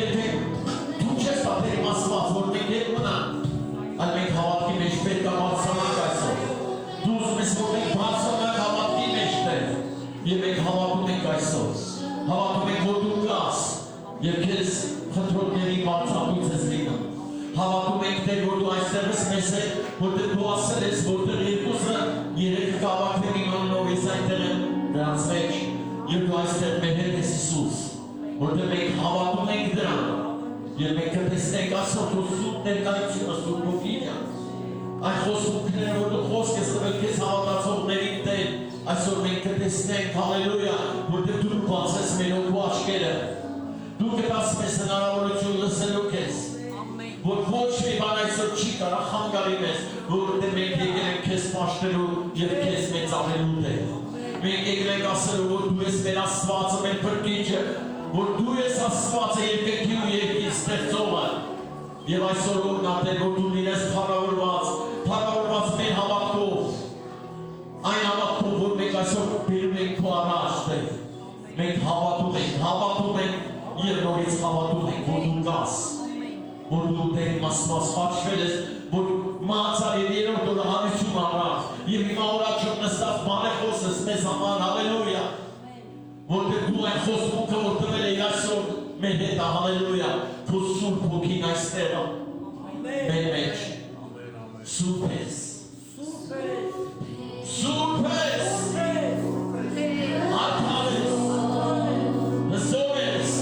եթե դու չես պատերի մասված, որ մենք հետ մնան, այլ մենք հավատքի մեջ պետք է բարձրանանք այսօր։ Դու ուզում ես, որ մենք բարձրանանք հավատքի մեջտեղ, և մենք հավատում ենք այսօր։ Հավատում ենք, որ դու կաս, և քեզ խնդրողների բարձրատուց ես լինում։ Հավատում ենք, Տեր, որ դու այստեղ ես մեզ հետ, որտեղ դու ասել ես, որտեղ երկուսը երեք կհավաքվեն իմ անունով, ես այնտեղ եմ նրանց մեջ, և դու այստեղ մեր հետ ես Հիսուս, որտեղ մենք հավատում ենք դրան, և մենք կտեսնենք այսօր դու սուրբ ներկայությունը, սուրբ ոգիը, այն խոստումները, որ դու խոսք ես տվել քեզ հավատացողներին, Տեր, այսօր մենք կտեսնենք, հալելույա, որտեղ դու բացես մեր հոգու աչքերը, դու կտաս մեզ հնարավորություն լսելու քեզ, որ ոչ մի բան այսօր չի կարող խանգարի մեզ, որովհետև մենք եկել ենք քեզ պաշտելու և քեզ մեծարելու, Տեր։ Մենք եկել ենք ասելու, որ դու ես մեր Աստվածը, մեր Փրկիչը, որ դու ես Աստվածը երկրի ու երկրի ստեղծողը, և այսօր օրհնատեր, որ դու լինես փառավորված մեր հավատքով, այն հավատքով, որ մենք այսօր բերում ենք քո առաջ, Տեր։ Մենք հավատում ենք և նորից հավատում ենք, որ դու կաս, որ դու Տեր մասված խաչվել ես, որ մահացար և երրորդ օրը հարություն առավ, և հիմա օրաչով նստած բանեխոս ես մեզ համար, հալելույա, որտեղ դու այն խոստմունքը, որ տվել էի այսօր մեր հետ, հալելույա, քո սուրբ հոգին այստեղ է, մեր մեջ, սուրբ ես, սուրբ ես, արդար ես, հզոր ես,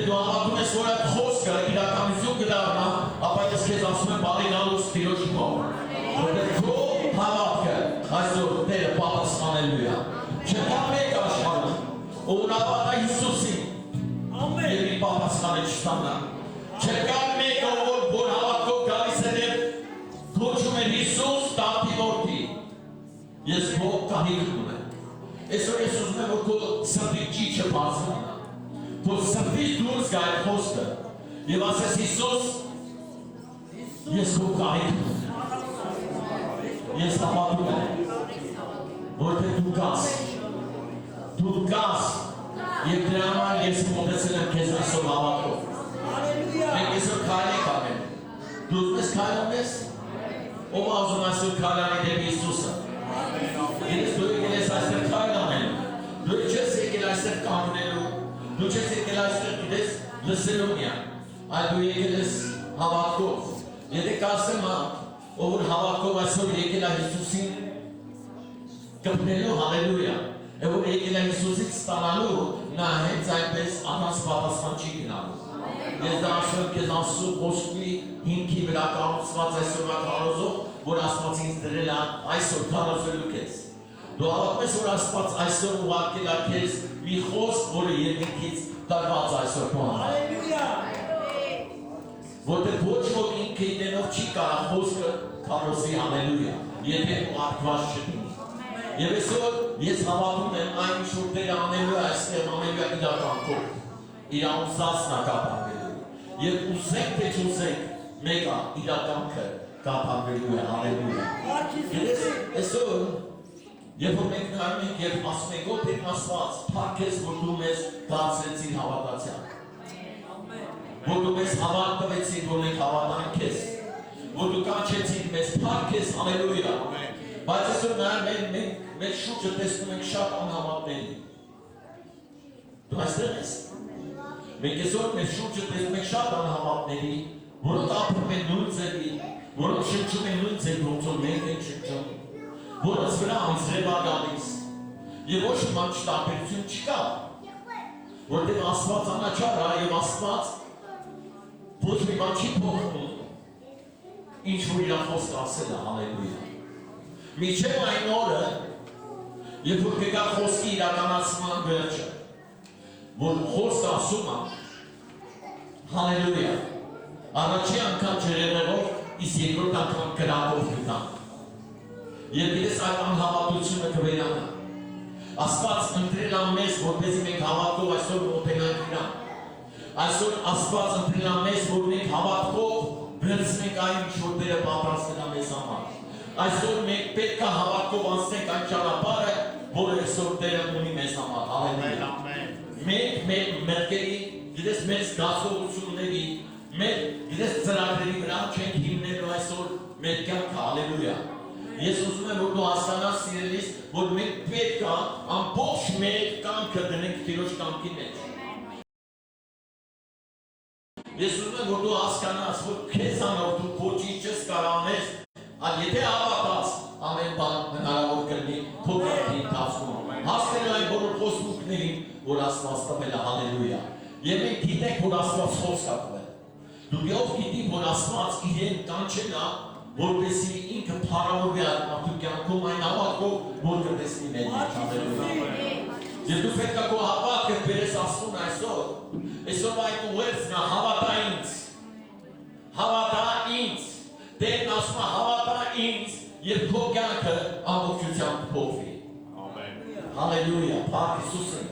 Որտե դու հավատում ես, որ այդ խոսքը իրականություն կդառնա, ապա ես քեզ ասում եմ բարինալուց Տիրոջ մոտ։ Որտե քո հավատքը այսօր Տերը պատասխանելու է։ Չկա մեկ աշխարհում, ով հավատա Հիսուսին։ Ամեն։ Եվ իր պատասխանը չստանա։ Չկա մեկ որ հավատքով գալիս է եւ գոչում է Հիսուս տատի որդի։ Ես քո կահիկն ունեմ։ Այսօր ես ուզում եմ որ քո սրտի ճիճը բացվի։ Քո սրտից դուրս գա այդ խոսքը եւ ասես Հիսուս ես քո կահիկն ունեմ։ Ես հավատում եմ որ դու գաս եւ դրա համար ես մոտեցել եմ քեզ այսօր հավատքով։ Մենք այսօր քայլ ենք անել։ Դու ես քայլում ես։ Ով ուզում այսօր քայլանի դեպի Հիսուսը։ Ես դու ես այսօր քայլ անել։ Դու չես եկել այսօր կանգնելու։ Դու չես եկել այսօր դες լսելու միայն։ Այլ դու եկել ես հավատքով։ Եթե կասեմ ով հավատքով այսօր եկել է Հիսուսին կպնելու հալելույա։ Եվ որ եկել է Հիսուսից ստանալու նա հենց այնպես առանց պատասխան չի գնալու։ Ես դա ասում եմ քեզ Աստծո խոսքի հիմքի վրա կառուցված այսօրվա քարոզով, որ Աստված ինձ դրել է այսօր քարոզելու քեզ։ Դու հավատում ես որ Աստված այսօր ուղարկել է քեզ մի խոսք, որը երկինքից տարված այսօր քո համար։ Հալելույա։ Որտեղ ոչ ոք ինքը ինքնով չի կարող խոսքը քարոզի հալելույա, եթե ուղարկված չլինի։ Եվ այսօր ես հավատում եմ այն ինչ որ Տերը անելու է այստեղ ամենուր իրականքով իր ամուսնացն է կապանվելու եւ ուզենք թե չուզենք մեկը իրականքը կապանվելու է հալելույա։ Ես այսօր երբ որ մենք նայում ենք եւ ասում ենք ո՞ր Տերն Աստված փառքես որ դու մեզ դարձրեցին հավատացյալ։ Որ դու մեզ հավատ տվեցին որ մենք հավատանք քեզ։ Որ դու կանչեցին մեզ փառքես հալելույա։ Բայց այսօր մեր շուրջը տեսնում ենք շատ անհավատների։ Դու այստեղ ես։ Մենք այսօր մեր շուրջը տեսնում ենք շատ անհավատների, որոնք ապրում են նույն ձևի, որոնք շնչում են նույն ձևի, ոնց որ մենք ենք շնչում, որոնց վրա անձրև է գալիս, եւ ոչ մի բան չտարբերություն չկա, որտեղ Աստված անաչառ է եւ Աստված ոչ մի բան չի փոխում, ինչ որ իր խոսքը ասել է, հալելույա։ Միջև այն օրը, երբ որ կգա խոսքի իրականացման վերջը, որ խոսքը ասում է, հալելույա, առաջի անգամ ջրեղեղով, իսկ երկրորդ անգամ կրակով գտան։ Եվ իրես այդ անհավատությունը կվերանա։ Աստված ընտրել է մեզ, որպեսզի մենք հավատքով այսօր մոտենանք իրան։ Այսօր Աստված ընտրել է մեզ, որ մենք հավատքով վերցնենք այն ինչ որ Տերը պատրաստել է մեզ համար։ Այսօր մենք պետք է հավատքով անցնենք այն ճանապարհը, որը այսօր Տերը ունի մեզ համար։ Հալելույա։ Մենք մեր մեղքերի, գիտես մեր զգացողությունների, մեր գիտես ծրագրերի վրա չենք հիմնելու այսօր մեր կյանքը։ Հալելույա։ Ես ուզում եմ որ դու հասկանաս սիրելիս, որ մենք պետք է ամբողջ մեր կյանքը դնենք Տիրոջ կամքի մեջ։ Ես ուզում եմ որ դու հասկանաս, որ քեզանով դու ոչինչ չես կարող անես, այլ եթե հավատաս, ամեն բան հնարավոր կլինի քո կյանքի ընթացքում։ Հասնելու այն բոլոր խոստումներին, որ Աստված տվել է, հալելույա։ Եվ մենք գիտենք, որ Աստված խոսք է տվել։ Դու ով գիտի, որ Աստված իրեն կանչել է, որպեսզի ինքը փառավորվի մարդու կյանքում այն հավատքով, որ կտեսնի մեր մեջ, հալելույա։ Եվ դու պետք է քո հավատքը բերես Աստծուն այսօր։ Այսօր այդ ուղերձն է հավատա ինձ։ Հավատա ինձ։ Տերն ասում է հավատա ինձ, եւ քո կյանքը ամբողջությամբ փոխվի։ Ամեն։ Հալելույա, փառք Հիսուսին։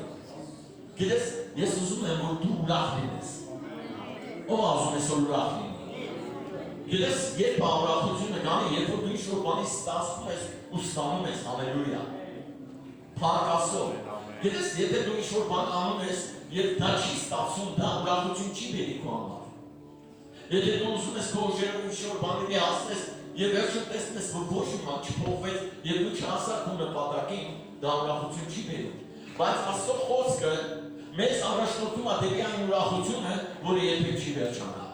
Գիտես, ես ուզում եմ որ դու ուրախ լինես։ Ով ուզում է որ ուրախ լինի։ Գիտես, երբ ուրախությունը գանի, երբ որ դու ինչ-որ բանի ստացվում ես ու ստանում ես, հալելույա։ Փառք Աստծո։ Գիտես, եթե դու ինչ-որ բան անում ես եւ դա չի ստացվում, դա ուրախություն չի բերի քո համար։ Եթե դու ուզում ես քո ուժերով ինչ-որ բաների հասնես եւ վերջում տեսնես, որ ոչ մի բան չփոխվեց եւ դու չհասար քո նպատակին, դա ուրախություն չի բերում։ Բայց Աստծո խոսքը մեզ առաջնորդում է դեպի այն ուրախությունը, որը երբեք չի վերջանա։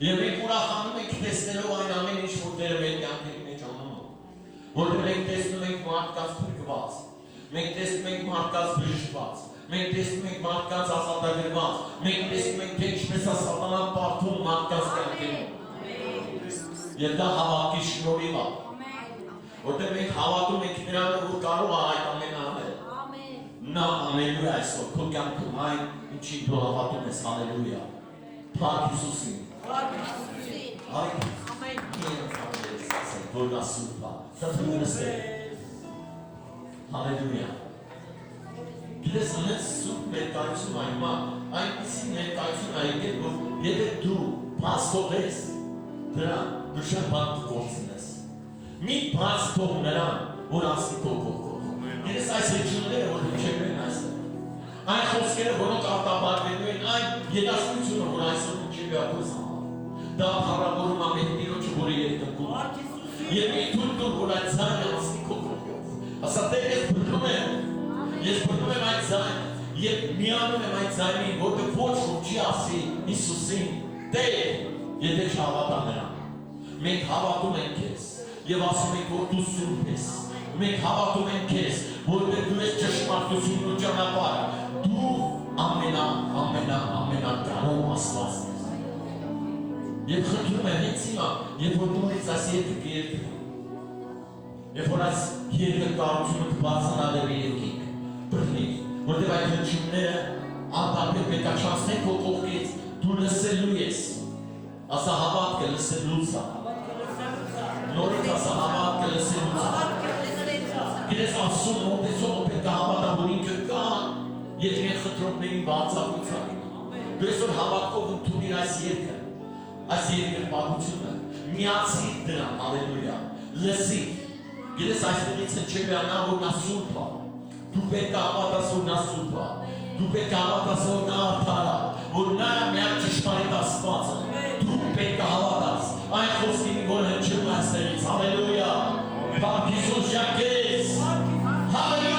Եվ մենք ուրախանում ենք տեսնելով այն ամեն ինչ, որ Տերը մեր կյանքի մեջ անում է։ Որտեղ մենք տեսնում ենք մարդկանց փրկված, մենք տեսնում ենք մարդկանց բժշկված, Մենք տեսնում ենք մարդկանց ազատագրված, մենք տեսնում ենք թե ինչպես է սատանան պարտում մարդկանց կյանքերում։ Եվ դա հավատքի շնորհիվ է։ Որտեղ մենք հավատում ենք նրան, որ կարող է այդ ամենը անել։ Նա անելու է այսօր քո կյանքում այն, ինչին դու հավատում ես, հալելույա։ Փառք Հիսուսին։ Որ նա սուրբ է։ Թափում նստել։ Հալելույա։ Գիտես, անեց սուրբ ներկայություն է, հիմա այնպիսի ներկայություն է եկել, որ եթե դու բաց թողես դրան, դու շատ բան կկործնես։ Մի բաց թող նրան, որ ասի քո կողքով։ Գիտես, այս հեչությունները, որ հնչելու են այստեղ։ Այն խոսքերը, որոնք արտաբարվելու են, այն երաժշտությունը, որ այսօր հնչելու է քեզ համար։ Դա փառավորում է մեր Տիրոջը, որը երկնքում է։ Եվ մի թույլ տուր, որ այդ ձայնը ասի քո կողքով։ Ասա, Տեր, ես բռնում եմ այդ ձայնը, եւ միանում եմ այդ ձայնին, որտեղ ոչ ոք չի ասի Հիսուսին, Տեր, եթե չհավատա նրան։ Մենք հավատում ենք քեզ եւ ասում ենք, որ դու սուրբ ես։ Մենք հավատում ենք քեզ, որտեղ դու ես ճշմարտությունն ու ճանապարհը։ Դու ամենակարող Աստվածն ես։ Եվ խնդրում եմ հենց հիմա, երբ որ նորից այս երկը կերտվի, երբ որ այս երկրկարությունը կբարձրանալու երկինք, բռնի, որտեղ այդ հնչյունները անտարբեր պետք է չանցնեն քո կողքից, դու լսելու ես։ Ասա հավատքը լսելուց է։ Նորից ասա հավատքը լսելուց է։ Գիտես ասում մոտեցողը պետք է հավատա, որ ինքը կա, եւ մեր խնդրողներին բացառությամբ։ Դու այսօր հավատքով ընդունիր այս երկը, այս երկրպագությունը, միացիր դրան, հալելույա, լսի։ Գիտես այստեղից հնչելու է նա, որ նա սուրբ է։ Դու պետք է հավատաս, որ նա սուրբ է։ Դու պետք է հավատաս, որ նա արդար է, որ նա միակ ճշմարիտ Աստված է։ Դու պետք է հավատաս այն խոսքին, որ հնչում է այստեղից, հալելույա։ Փառք Հիսուս յակես, հալելույա։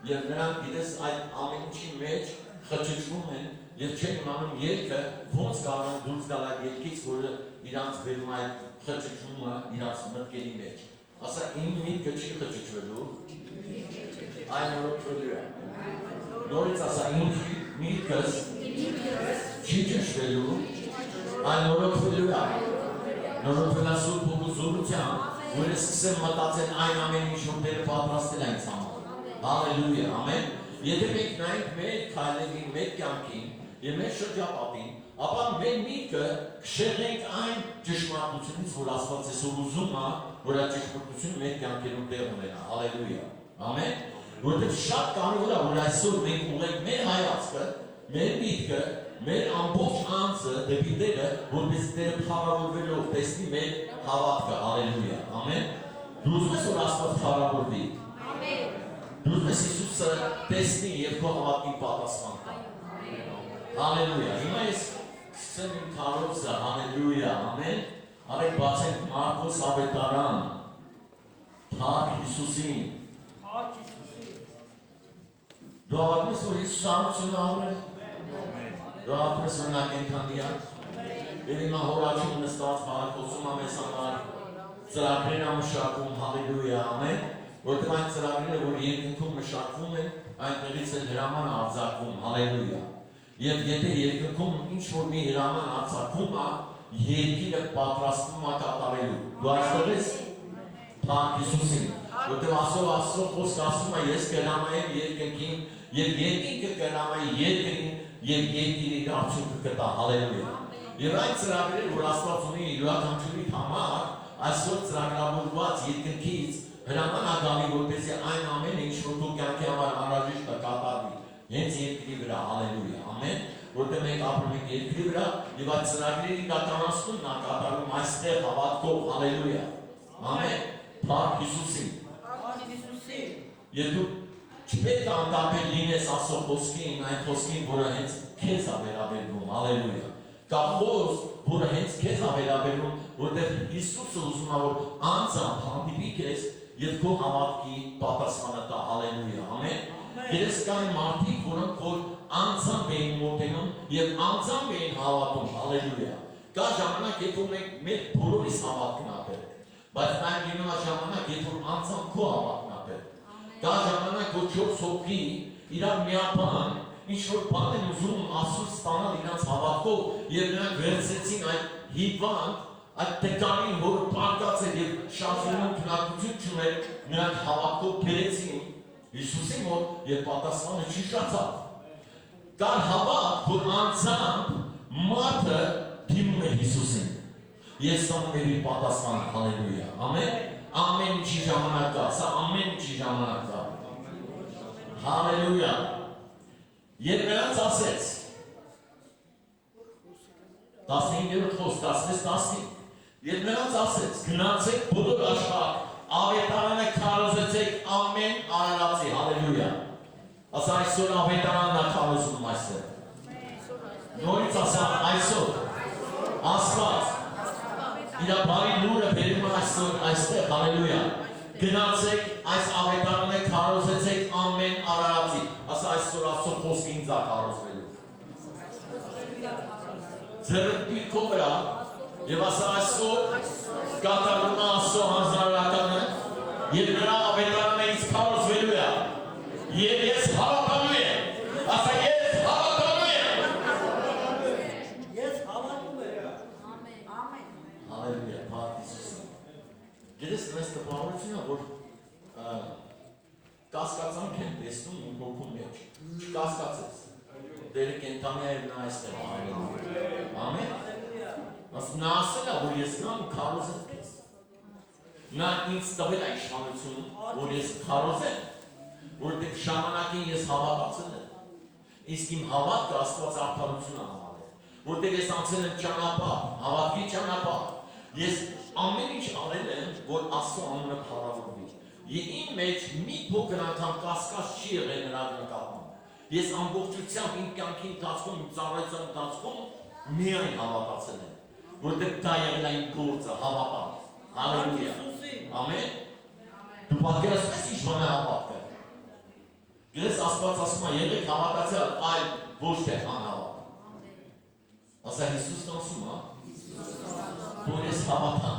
Եվ նրանք գիտես այդ ամեն ինչի մեջ խճճվում են եւ չեն իմանում ելքը ոնց կարող են դուրս գալ այդ ելքից, որը իրանց բերում այդ խճճումը իրանց մտքերի մեջ։ Ասա իմ միտքը չի խճճվելու, այն նորոգվելու է։ Նորից ասա իմ միտքս չի ճշտվելու, այն նորոգվելու է։ Նորոգվելա Սուրբ Հոգու զորությամբ, որ ես սկսեմ մտածել այն ամեն ինչ որ Տերը պատրաստել է ինձ համար։ Հալելույա, ամեն։ Եթե մենք նայենք մեր քայլերին, մեր կյանքին եւ մեր շրջապատին, ապա մեր միտքը կշեղենք այն ճշմարտությունից, որ Աստված այսօր ուզում է, որ այդ ճշմարտությունը մեր կյանքերում տեղ ունենա։ Հալելույա, ամեն։ Որտեղ շատ կարևոր է, որ այսօր մենք ուղղենք մեր հայացքը, մեր միտքը, մեր ամբողջ անձը դեպի Տերը, որպես Տերը փառավորվելով տեսնի մեր հավատքը, հալելույա, ամեն։ Դու ուզում ես որ Աստված փառավորվի։ Ամեն։ Դու ուզում ես Հիսուսը տեսնի եւ քո հավատքին պատասխան տա։ Հալելույա։ Հիմա ես սկսեմ իմ քարոզը, հալելույա, ամեն։ Արեք բացենք Մարկոս ավետարան, Փառք Հիսուսին։ Փառք Հիսուսին։ Դու հավատում ես, որ Հիսուսը ամուսնու աղրել։ Դու հավատում ես, որ նա կենդանի է։ Եվ հիմա հորաչում նստած բարեփոխում ամես համար ծրագրեր մշակում, հալելույա, ամեն, որտեղ այն ծրագրերը, որ երկնքում մշակվում են, այնտեղից էլ հրաման արձակվում, հալելույա։ Եվ եթե երկնքում ինչ-որ մի հրաման արձակվում է, երկիրը պատրաստվում է կատարելու։ Դու այստեղ ես Փառք Հիսուսին, որտեղ Աստծո խոսքը ասում է, ես կհրամայեմ երկնքին, եւ երկինքը կհրամայի երկրին, եւ երկիրը իր արդյունքը կտա, հալելույա։ Եվ այն ծրագրերը, որ Աստված ունի յուրաքանչյուրի համար, այսօր ծրագրավորված երկնքից հրաման ագամի, որպեսզի այն ամենը, ինչ որ դու կյանքի համար անհրաժեշտ է կատարվի, հենց երկրի վրա, հալելույա, ամեն, որտեղ մենք ապրում ենք երկրի վրա, եւ այդ ծրագրերի իրականացումն է կատարվում այստեղ հավատքով, հալելույա, ամեն, Փառք Հիսուսին։ Փառք Հիսուսին։ Եվ դու չպետք է անդապել լինես Աստծո խոսքին, այն խոսքին, որը հենց քեզ է վերաբերվում, հալելույա։ Կա խոսք, որը հենց քեզ է վերաբերվում, որտեղ Հիսուսը ուզում է որ անձամբ հանդիպի քեզ եւ քո հավատքի պատասխանը տա, հալելույա, ամեն։ Ես կան մարդիկ, որոնք որ անձամբ էին մոտենում եւ անձամբ էին հավատում, հալելույա։ Կա ժամանակ, երբ որ մենք մեր բոլորիս հավատքն ապրենք, բայց այն լինում է ժամանակ, երբ որ անձամբ քո հավատքն ապրենք։ Կա ժամանակ, որ 4 հոգի իրար միաբան ինչ-որ բան են ուզում Աստծուց ստանալ իրանց հավատքով և նրանք վերցրեցին այդ հիվանդ, այդ տեկանին, որը պարկած էր և շարժվում քննարկություն չուներ, նրանք հավատքով բերեցին Հիսուսի մոտ և պատասխանը չշացավ։ Կար հավատ, որ անձամբ մարդը դիմում է Հիսուսին։ Ես ստանում եմ իր պատասխանը, հալելույա, ամեն, ամեն ինչի ժամանակ կա, սա ամեն ինչի ժամանակ կա, հալելույա։ Եվ նրանց ասեց 15-րդ խոսք 16-15 Եվ նրանց ասեց գնացեք բոլոր աշխարհ ավետարանը քարոզեցեք ամեն արարածի հալելույա ասա այսօր ավետարանն է քարոզում այսօր նորից ասա այսօր Աստված իր բարի լուրը բերում է այսօր այստեղ հալելույա Գնացեք այս ավետարանը քարոզեցեք ամեն արարածի ասա այսօր Աստծո խոսքը ինձ է քարոզվելու ձեռդ դիրքով վրա եւ ասա այսօր կատարվում է Աստծո հանձնարարականը եւ նրա ավետարանը ինձ քարոզվելու է եւ ես հավատալու եմ ասա ես հավատալու եմ ես հավատում եմ ամեն ամեն հալելույա Փառք Հիսուսին Գիտես մեզ տպավորությունը, որ կասկածանք են տեսնում իմ հոգու մեջ, չկասկածես, դերը կենթանի է նա այստեղ ամեն, նա ասել է, որ ես գամ ու քարոզեմ քեզ, նա ինձ տվել է իշխանություն, որ ես քարոզեմ, որտեղ ժամանակին ես հավատացել եմ, իսկ իմ հավատքը Աստված արդարություն է համարել, որտեղ ես անցել եմ ճանապարհ, հավատքի ճանապարհ, ես ամեն ինչ արել եմ, որ Աստծո անունը փառավորվի։ Եվ իմ մեջ մի փոքր անգամ կասկած չի եղել նրա նկատմամբ։ Ես ամբողջությամբ իմ կյանքի ընթացքում, իմ ծառայության ընթացքում միայն հավատացել եմ, որտեղ դա եղել է իմ գործը, հավատալ։ Հալելույա։ Ամեն։ Դու պատկերացնում ես ինչ բան է հավատքը։ Գիտես Աստված ասում է, եղեք հավատացյալ, այլ ոչ թե անհավատ։ Ասա Հիսուսն ասում է, որ ես հավատամ։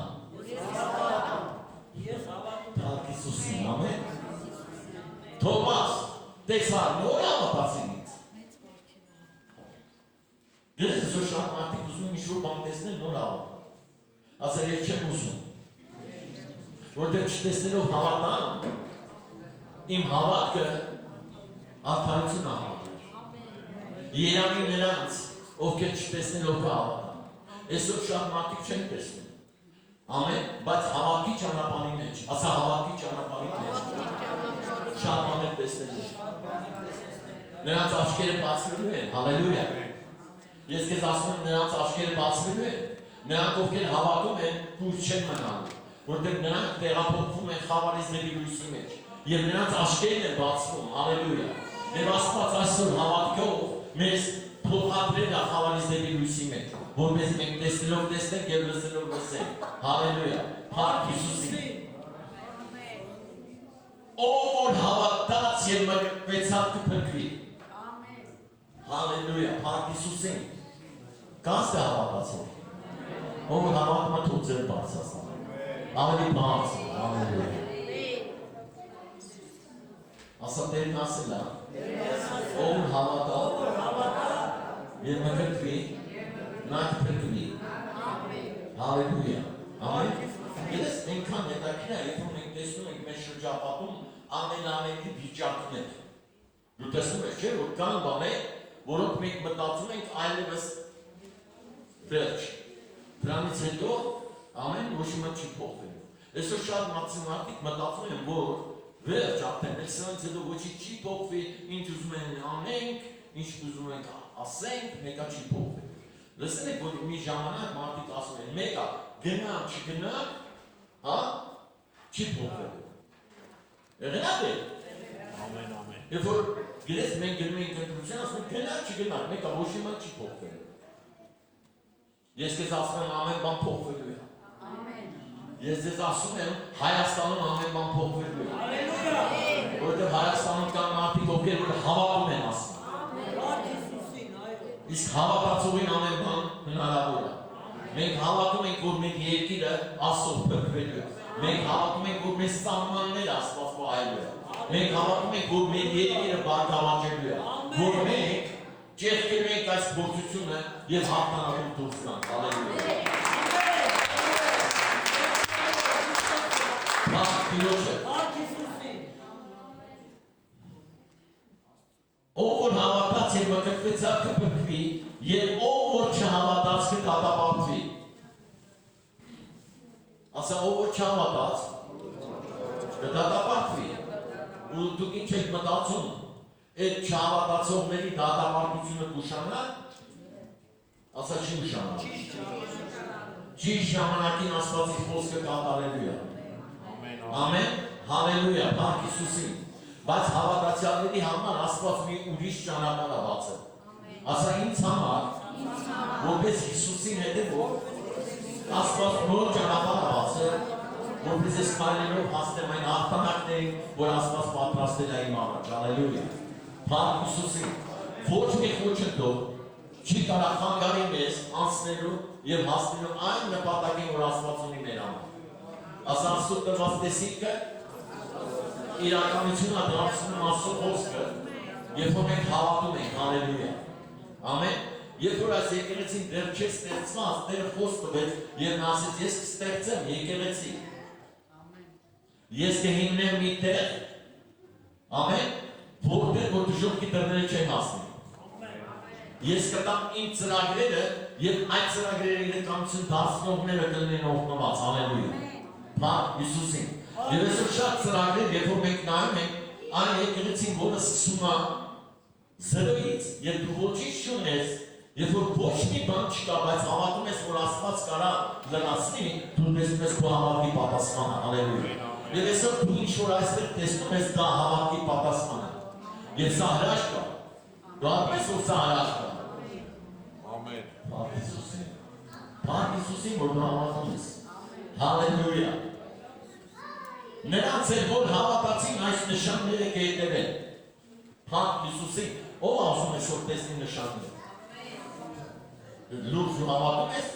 Փառք Հիսուսին, ամեն։ Թոմաս, տեսար, նոր հավատացին ինձ։ Դες ես որ շատ մարդիկ ուզում ինչ-որ բան տեսնել նոր հավատան։ Ասել ես չեմ ուզում։ Որտեղ չտեսնելով հավատան, իմ հավատքը արդարություն հավատը։ Երանի նրանց, ովքեր չտեսնելով հավատան։ Այսօր շատ մարդիկ չեն տեսնում։ Ամեն, բայց հավատքի ճանապարհի մեջ, ասա հավատքի ճանապարհի մեջ։ Շատ բաներ տեսնելու։ Նրանց աչքերը բացվելու են, հալելույա։ Ես քեզ ասում եմ նրանց աչքերը բացվելու են։ Նրանք ովքեր հավատում են, կուր չեն մնալու, որտեղ նրանք տեղափոխվում են խավարից դեպի լույսի մեջ։ Եվ նրանց աչքերն են բացվում, հալելույա։ Եվ Աստված այսօր հավատքով մեզ փոխադրել է խավարից դեպի լույսի մեջ, որպես մենք տեսնելով տեսնենք եւ լսելով լսենք։ Հալելույա։ Փառք Հիսուսին։ Ով որ հավատաց եւ մգնեցավ կփրկվի։ Ամեն։ Հալելույա։ Փառք Հիսուսին։ Կաս է հավատացող։ Ով որ հավատում է թող ձեր բարձրացնի։ Ավելի բարձր։ Հալելույա։ Ասա Տերն ասել է։ Ով հավատա եւ մգնվի, նա կփրկվի։ Հալելույա։ Ամեն։ Ես այնքան հետաքրքիր է, երբ մենք տեսնում ենք մեր շրջապատում ամենամեծի վիճակներ։ Դու տեսնում ես, չէ՞, որ կան բաներ, որոնք մենք մտածում ենք այլևս վերջ։ Դրանից հետո ամեն ոչ մի չի փոխվելու։ Այսօր շատ մարդիկ մտածում են, որ վերջ արդեն սրանից հետո ոչինչ չի փոխվի, ինչ ուզում են անենք, ինչ ուզում ենք ասենք, մեկը չի փոխվի։ Լսեք, որ մի ժամանակ մարդիկ ասում են, մեկը գնա, չգնա, հա, չի փոխվելու։ Եղնա՞դ է։ Ամեն, ամեն։ Երբ որ գիտես մենք գնում ենք ընտրության, ասում ենք գնա, չգնա, մեկը ոչ մի բան չի փոխվելու։ Ես քեզ ասում եմ ամեն բան փոխվելու է։ Ամեն։ Ես ձեզ ասում եմ Հայաստանում ամեն բան փոխվելու է։ Հալելույա։ Որտեղ Հայաստանում կան մարդիկ, ովքեր որ հավատում են ասում։ Իսկ հավատացողին ամեն բան հնարավոր է։ Մենք հավատում ենք, որ մեր երկիրը Աստծով փրկվելու է։ Մենք հավատում ենք, որ մեր սահմանները Աստված պահելու է։ Մենք հավատում ենք, որ մեր երկիրը բարգավաճելու է։ Որ մենք ճեղքելու ենք այս փորձությունը եւ հաղթանակով դուրս գանք։ Հալելույա։ Փառք Տիրոջը։ Ով որ հավատաց եւ մկրտվեցավ կփրկվի, եւ ով որ չհավատաց կդատապարտվի։ Ասա ով որ չհավատաց կդատապարտվի։ Ու դուք ինչ եք մտածում, այդ չհավատացողների դատապարտությունը կուշանա։ Ասա չի ուշանա։ Ճիշտ ժամանակին Աստվածի խոսքը կատարելու է։ Ամեն, հալելույա, փառք Հիսուսին։ Բայց հավատացյալների համար Աստված մի ուրիշ ճանապարհ է բացել։ Ասա ինձ համար, որպես Հիսուսին հետևող, Աստված նոր ճանապարհ է բացել, որպես ես կարելով հասնեմ այն հաղթանակներին, որ Աստված պատրաստել է իմ առաջ։ Հալելույա։ Փառք Հիսուսին։ Ոչ մի խոչընդոտ չի կարող խանգարի մեզ անցնելու եւ հասնելու այն նպատակին, որ Աստված ունի մեր համար։ Ասա Աստծո տրված տեսիլքը իրականություն է դարձնում Աստծո խոսքը, երբ որ մենք հավատում ենք, հալելույա։ Ամեն։ Երբ որ այս եկեղեցին դեռ չէ ստեղծված, Տերը խոսք տվեց եւ նա ասեց ես կստեղծեմ եկեղեցի։ Ես կհիմնեմ մի տեղ, ամեն, որտեղ որ դժոխքի դռները չեն հասնի։ Ես կտամ իմ ծրագրերը եւ այդ ծրագրերի իրականություն դարձնողները կլինեն օգնված, հալելույա։ Փառք Հիսուսին։ Եվ այսօր շատ ծրագրեր, երբ որ մենք նայում ենք այն եկեղեցին, որը սկսում է զրոյից, երբ դու ոչինչ չունես, երբ որ ոչ մի բան չկա, բայց հավատում ես, որ Աստված կարա լրացնի, դու տեսնում ես քո հավատքի պատասխանը, հալելույա։ Եվ այսօր դու ինչ որ այստեղ տեսնում ես դա հավատքի պատասխանը։ Եվ սա հրաշք է։ Դու ապրես որ սա հրաշք է։ Ամեն։ Փառք Հիսուսին։ Փառք Հիսուսին, որ դու հավատում ես։ Հալելույա։ Նրանց էլ որ հավատացին այս նշանները կհետևեն։ Փառք Հիսուսին, ով ասում է որ տեսնի նշանները։ Լուրջ ու հավատում ես։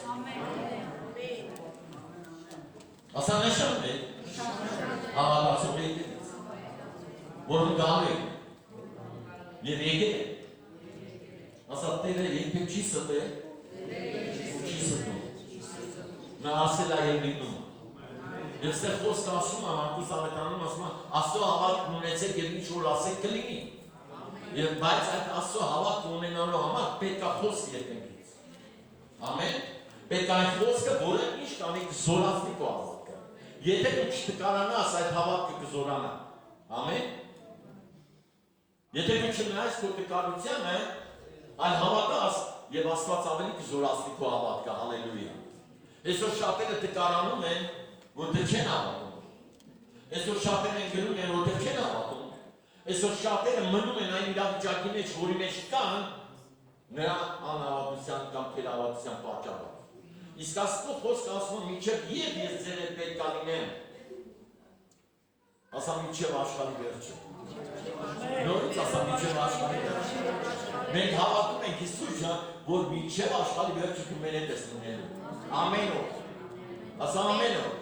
Ասա նշան է, հավատացող եկել, որն գալու է, և եկել է, ասա տերը եկպեք չի ստե, չի ստում, նա ասել է և լինում, և ստեղ խոսք ասում է, Մարկուս ավետանում ասում է, Աստծո հավատ ունեցեք և ինչ որ ասեք կլինի, և բայց այդ Աստծո հավատ ունենալու համար պետք է խոսք երկնքից, ամեն, պետք է այն խոսքը, որը ինչ կանի կզորացնի քո հավատքը, եթե դու չտկարանաս այդ հավատքը կզորանա, ամեն, եթե դու չնայես քո տկարությանը, այլ հավատաս և Աստված ավելի կզորացնի քո հավատքը, հալելույա։ Այսօր շատերը տկարանում են, որտեղ չեն հավատում։ Այսօր շատերը են գնում են, որտեղ չեն հավատում։ Այսօր շատերը մնում են այն իրավիճակի մեջ, որի մեջ կան, նրա անհավատության կամ թերահավատության պատճառով։ Իսկ Աստծո խոսքը ասում է մինչև երբ ես ձեր հետ պետք է լինեմ, ասա մինչև աշխարհի վերջը։ Նորից ասա մինչև աշխարհի վերջը։ Մենք հավատում ենք Հիսուսը, որ մինչև աշխարհի վերջը դու մեր հետ ես լինելու։ Ամեն օր։ Ասա ամեն օր։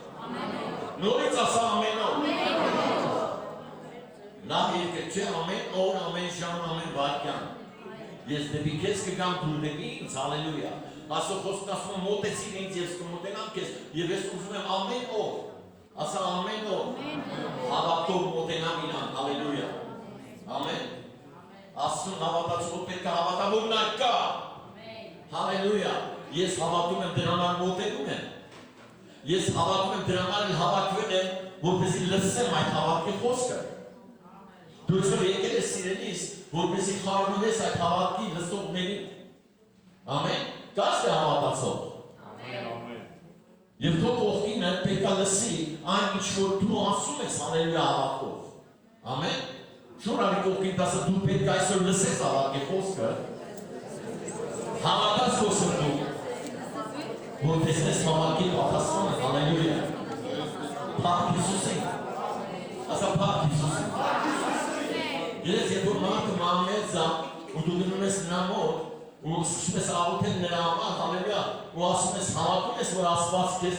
Նորից ասա ամեն օր։ Լավ եկեք չէ, ամեն օր, ամեն ժամ, ամեն վայրկյան։ Ես դեպի քեզ կգամ, դու դեպի ինձ, հալելույա։ Աստծո խոսքն ասում է մոտեցիր ինձ, ես կմոտենամ քեզ, և ես ուզում եմ ամեն օր, ասա ամեն օր, հավատով մոտենամ իրան, հալելույա։ Ամեն։ Աստծուն հավատացող պետք է հավատա, որ նա կա։ Հալելույա։ Ես հավատում եմ դրանալ մոտենում եմ։ Ես հավատում եմ դրանալ հավատվել եմ, որպեսզի լսեմ այդ հավատքի խոսքը։ Դու այսօր եկել ես սիրելիս, որպեսզի խառնվես այդ հավատքի լսողներին։ Ամեն։ Կաս է հավատացող։ Եվ թող կողքինը պետք է լսի այն ինչ որ դու ասում ես հալելույա հավատքով։ Ամեն։ Շնորհալի կողքին տասը դու պետք է այսօր լսես հավատքի խոսքը։ Հավատաս քո սրտում, որ տեսնես հավատքի պատասխանը, հալելույա։ Փառք Հիսուսին։ Ասա փառք Հիսուսին։ Ես երբ որ մարդը մամեց է, ու դու գնում ես նրա մոտ, ու սկսում ես աղոթել նրա համար, հալելույա, ու ասում ես հավատում ես, որ Աստված քեզ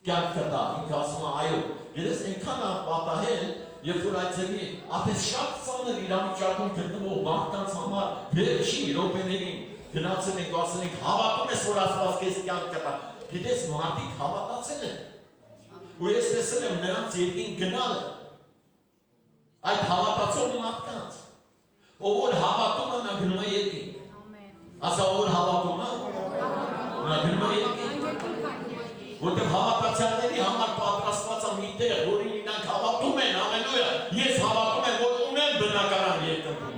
կյանք կտա, ինքը ասում է այո։ Ես այնքան պատահել, երբ որ այդ ձևի ապես շատ ծանր իրավիճակում գտնվող մարդկանց համար վերջի րոպեներին գնացել ենք ու ասել ենք հավատում ես, որ Աստված քեզ կյանք կտա։ Գիտես մարդիկ հավատացել են։ Ու ես տեսել եմ նրանց երկին գնալը։ Այդ հավատացող մարդկանց, ով որ հավատում է, նա գնում է երկին։ Ասա ով որ հավատում է, նա գնում է երկին։ Որտեղ հավատացյալների համար պատրաստված է մի տեղ, որին իրանք հավատում են, հալելույա, ես հավատում եմ, որ ունեն բնակարան երկրում։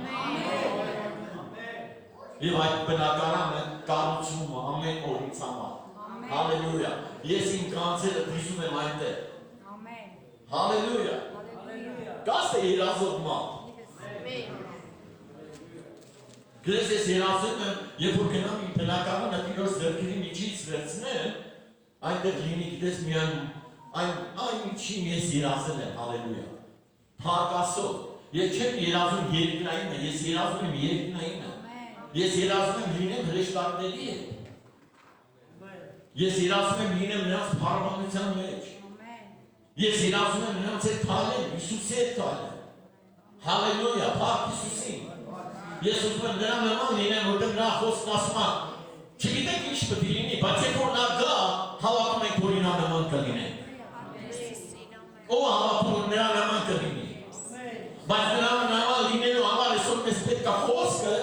Եվ այդ բնակարանը կառուցվում է ամեն օր ինձ համար։ Հալելույա, ես իմ կանցերը դիզում եմ այնտեղ։ Հալելույա։ Կաս է երազող մարդ։ Գրես ես երազում եմ, երբ որ գնամ իմ բնակարանը Տիրոջ ձեռքերի միջից վերցնեմ, այնտեղ լինի գիտես միայն այն ինչին ես երազել եմ, հալելույա։ Փառք Աստծո, ես չեմ երազում երկնայինը, ես երազում եմ երկնայինը։ Ես երազում եմ լինեմ հրեշտակների հետ։ Ես երազում եմ լինեմ նրանց փառաբանության մեջ։ Ես երազում եմ նրանց հետ քայլեմ, Հիսուսի հետ քայլեմ։ Հալելույա, փառք Հիսուսին։ Ես ուզում եմ նրա նման լինեմ, որտեղ նրա խոսքն ասում է, չգիտեք ինչ պետք է լինի, բայց երբ որ նա գա, հավատում ենք, որ նրա նման կլինենք։ Ով հավատում որ նրա նման կլինի։ Բայց նրա նման լինելու համար այսօր մեզ պետք է խոսքը,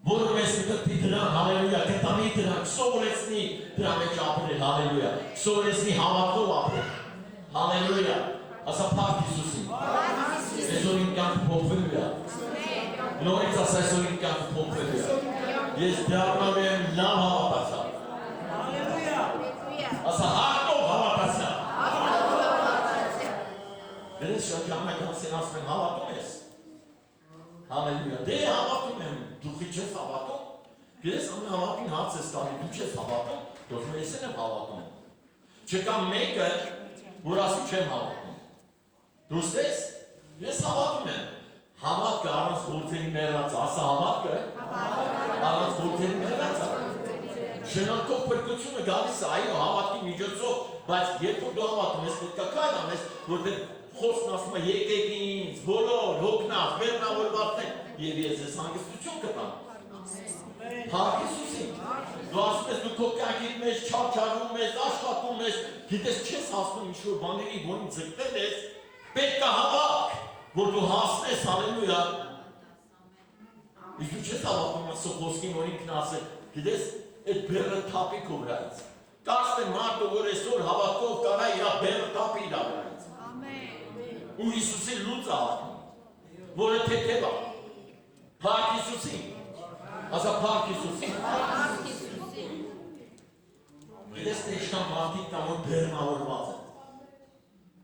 որը մեզ պետք է դրան, հալելույա, կտանի դրան, սովորեցնի դրա մեջ ապրել, հալելույա, սովորեցնի հավատքով ապրել, հալելույա, ասա փառք Հիսուսին։ Այսօր իմ կյանքը փոխվելու է։ Նորից ասա այսօր իմ կյանքը փոխվելու է։ Ես դառնալու եմ լավ հավատացյալ։ Ասա հաղթող հավատացյալ։ Դες շրջանական սենասում եմ հավատում ես։ Հալելույա, դե հավատում եմ, դու չես հավատում։ Ես ամենավատին հաց ես տալի, դու չես հավատում, դուք ես եմ հավատում։ Չկա մեկը, որ ասում չեմ հավատում։ Դուս ես, ես հավատում եմ։ Հավատքը առանց գործերի մեռած, ասա հավատքը, առանց գործերի մեռած։ Շնորհքով փրկությունը գալիս է, այո, հավատքի միջոցով բայց երբ որ դու հավատում ես, պետք է կայլ անես, որտեղ խոսքն ասում է եկեք ինձ, բոլոր հոգնած, բեռնավորվածներ, եւ ես ես հանգստություն կտամ։ Փառք Հիսուսին։ Դու ասում ես դու քո կյանքի մեջ չարչարում ես, աշխատում ես, գիտես չես հասնում ինչ-որ բաների, որին ձգտել ես, պետք է հավատք, որ դու հասնես, հալելույա։ Իսկ դու չես հավատում ասո խոսքին, որ ինքն ասել, գիտես, այդ բեռը թափի քո վրայից։ Կարծես թե մարդը որ այսօր հավատքով կարա իր բեռը թափի իր վրայից։ Ամեն։ Ու Հիսուսի լույսը հաղթում, որը թեթև է։ Փառք Հիսուսին։ Ասա փառք Հիսուսին։ Փառք Հիսուսին։ Գիտես թե ինչքան մարդիկ կան որ բեռնավորված են։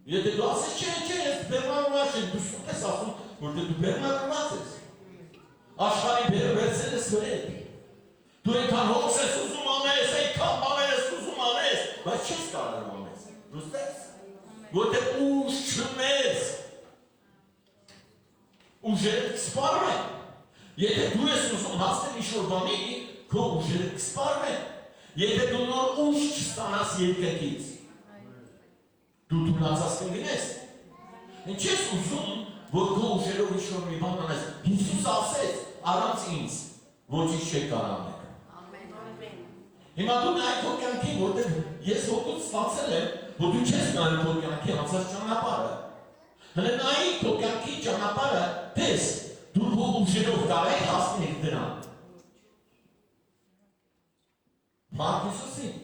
Եթե դու ասես չէ, ես բեռնավորված եմ, դու սուտ ես ասում, որտեղ դու բեռնավորված ես։ Աշխարհի բեռը վերցել ես վրեդ։ Դու այնքան հոգս ես ուզում անես, այնքան բաներ ես ուզում անես, բայց չես կարող անես։ Լուստես։ Որտեղ ուժ չունես։ Ուժերը կսպարում են։ Եթե դու ես ուզում հասնել ինչ-որ բանի, քո ուժերը կսպարվեն։ Եթե դու նոր ուժ չստանաս երկակից, դու թուլացած կգնես։ Ինչ ես ուզում, որ քո ուժերով ինչ-որ մի բան անես։ Հիսուս ասեց, առանց ինձ, ոչինչ չեք կարող անել։ Հիմա դու նայ քո կյանքին, որտեղ ես հոգուց ստացել եմ, որ դու չես նայում քո կյանքի անցած ճանապարհը։ Հələ նայի քո կյանքի ճանապարհը, տես, դու քո ուժերով կարող ես հասնել դրան։ Փառք Հիսուսին։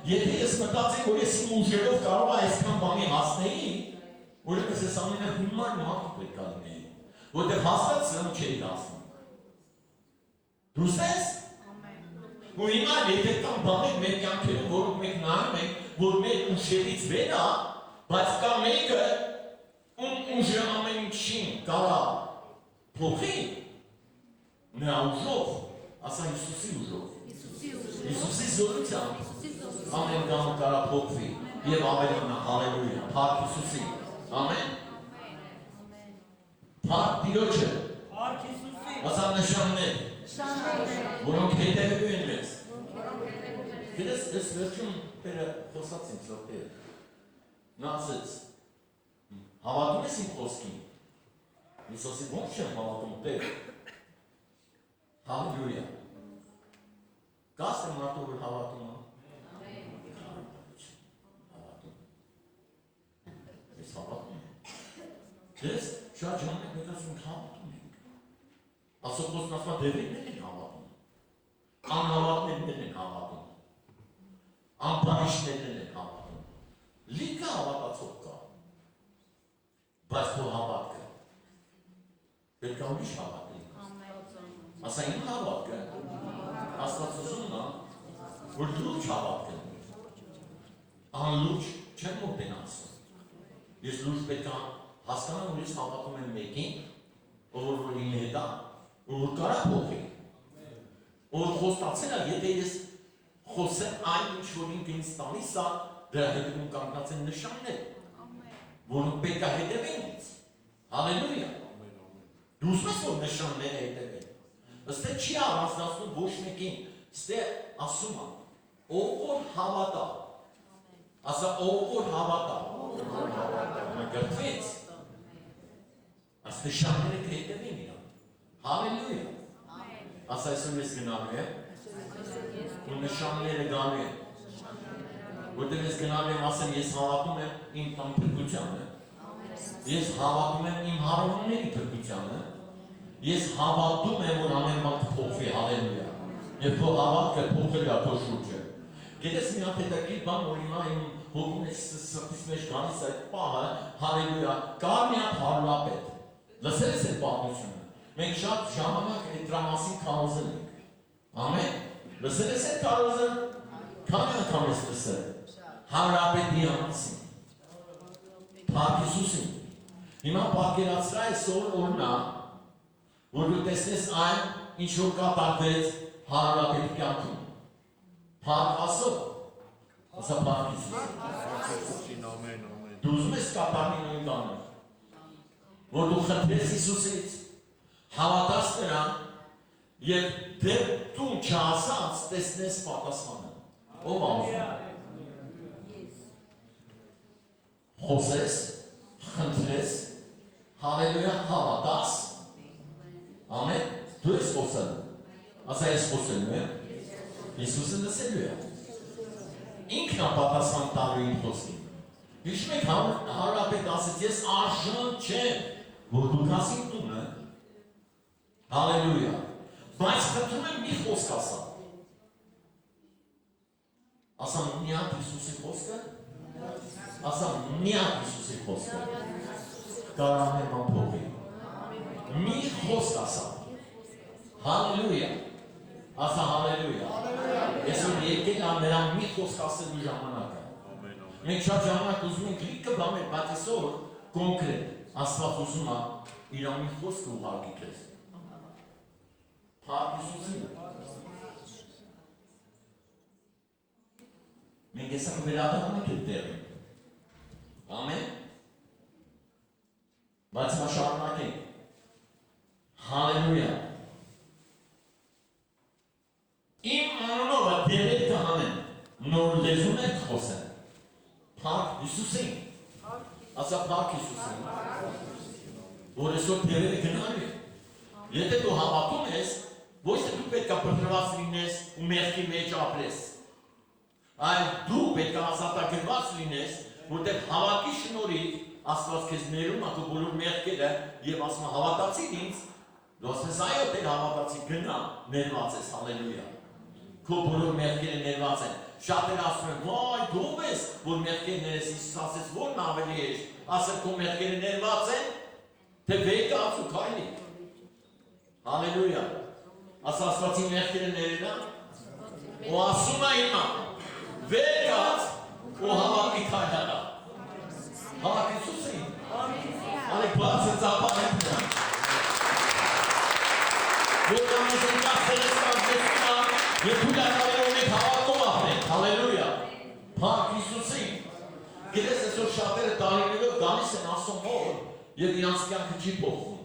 Եթե ես մտածեմ, որ ես իմ ուժերով կարող եմ այսքան բանի հասնեի, որովհետև ես ամենահիմար մարդը պետք է լինեի, որտեղ հաստատ սրան չէի հասնում։ Դուրս ես։ Ու հիմա եթե կան բաներ մեր կյանքերում, որոնք մենք նայում ենք, որ մեր ուժերից վեր է, բայց կա մեկը, ում ուժը ամեն ինչին կարա փոխի, նրա ուժով, ասա Հիսուսի ուժով, Հիսուսի զորությամբ, ամեն կան կարա փոխվի, և ավելանա, հալելույա, փառք Հիսուսին, ամեն, փառք Տիրոջը, ասա նշաններ, որոնք հետևելու են մեզ։ Գիտես, ես վերջում տերը խոսած ինձ որդեր, նա ասեց, հավատում ես իմ խոսքին, ես ասի ոնց չեմ հավատում տեր, հալելույա, կաս է մարդու որ հավատում է, հավատում, ես հավատում եմ, ես շատ ժամանակ մեկ ասում հավատում ենք, ասոքոսն ասմա դևերներ են հավատում, անհավատներներ են հավատում, անպանիշներներ են հավատում, լիքը հավատացող կա, բայց քո հավատքը, պետք է ուրիշ հավատի, ասա իմ հավատքը, Աստված ուզում է, որ լուրջ հավատքը, անլուրջ չեմ մոտենացում, ես լուրջ պետք է հասկանամ, որ ես հավատում եմ մեկին, որ իմ հետ է, որ կարա փոխի, որ խոստացել է, եթե ես խոսեմ այն ինչ որ ինքը ինձ տալիս է, դրա հետևում կանգնած են նշաններ, որոնք պետք է հետևեն ինձ, հալելույա, դու ուզում ես որ նշանները հետևեն, ըստ է չի առանձնացնում ոչ մեկին, ըստ է ասում է, ով որ հավատա, ասա ով որ հավատա, գրթվեց, այս նշանները կհետևեն իրան, հալելույա, ասա այսօր ես գնալու եմ, ու նշանները գալու են, որտեղ ես գնալու եմ ասեմ, ես հավատում եմ իմ տան փրկությանը, ես հավատում եմ իմ հարողների փրկությանը, ես հավատում եմ, որ ամեն բան կփոխվի, հալելույա, և քո հավատքը փոխել է քո շուրջը։ Գիտես մի հատ հետաքրքիր բան, որ հիմա իմ հոգում է սրտիս մեջ գալիս այդ պահը, հալելույա, կար մի հատ հարուրապետ, լսել ես այդ պատմությունը, մենք շատ ժամանակ այդ դրա մասին քարոզել ենք, ամեն, լսել ես այդ քարոզը, քանի անգամ ես լսել, հարուրապետի մասին, փառք Հիսուսին, հիմա պատկերացրա այսօր օրնա, որ դու տեսնես այն, ինչ որ կատարվեց հարուրապետի կյանքում, փառք Աստծո, ասա փառք Հիսուսին, դու ուզում ես կատարվի նույն բանը, որ դու խնդրես Հիսուսից, հավատաս նրան և դեպ տուն չասած տեսնես պատասխանը, ով ա ուզում, խոսես, խնդրես, հալելույա, հավատաս, ամեն, դու ես խոսել, ասա ես խոսելու եմ, Հիսուսը լսելու է, ինքն ապատասխան տալու իմ խոսքին, հիշում եք հարապետ ասեց, ես արժան չեմ, որ դու կաս իմ տունը, հալելույա, բայց խնդրում եմ մի խոսք ասա, ասա միակ Հիսուսի խոսքը, ասա միակ Հիսուսի խոսքը, կարամ եմ ամփոփի, մի խոսք ասա, հալելույա, ասա հալելույա, ես որ եկել եմ նրան մի խոսք ասելու ժամանակը, մենք շատ ժամանակ ուզում ենք լիքը բաներ, բայց այսօր կոնկրետ, Աստված ուզում է իր մի խոսքը ուղարկի քեզ, Փառք Հիսուսին, մենք եսակ վերադառնանք այդ տեղին, ամեն, բայց մա շարունակենք, հալելույա, իմ անունովը դերեր կհանեն, նոր լեզուն եք խոսեն, Փառք Հիսուսին, ասա Փառք Հիսուսին, որ այսօր դերերը գնալու է, եթե դու հավատում ես, ոչ թե դու պետք է բռնված լինես ու մեղքի մեջ ապրես, այլ դու պետք է ազատագրված լինես, որտեղ հավատի շնորհիվ Աստված քեզ ներում է քո բոլոր մեղքերը եւ ասում է հավատացիր ինձ, դու ասես այո դեր հավատացի գնա, ներված ես, հալելույա, քո բոլոր մեղքերը ներված են, շատերը ասում են, վայ դու ես, որ մեղքերը ներես, Հիսուս ասեց, որն ավելի է, ասել քո մեղքերը ներված են, թե վեր կաց ու քայլի, հալելույա, ասա Աստվածի մեղքերը ներելա, ու ասում է հիմա, վեր կաց ու հավատի քայլարա, Փառք Հիսուսին, ալեք բացը ծապարեն նրան, որ կամես են կախտերես կազմեցնա, և թուլակավերով ենք հավատով ապրենք, հալելույա, Փառք Հիսուսին, գիտես այսօր շատերը տարիներով գալիս են ասում հոր, և իրանց կյանքը չի փոխվում,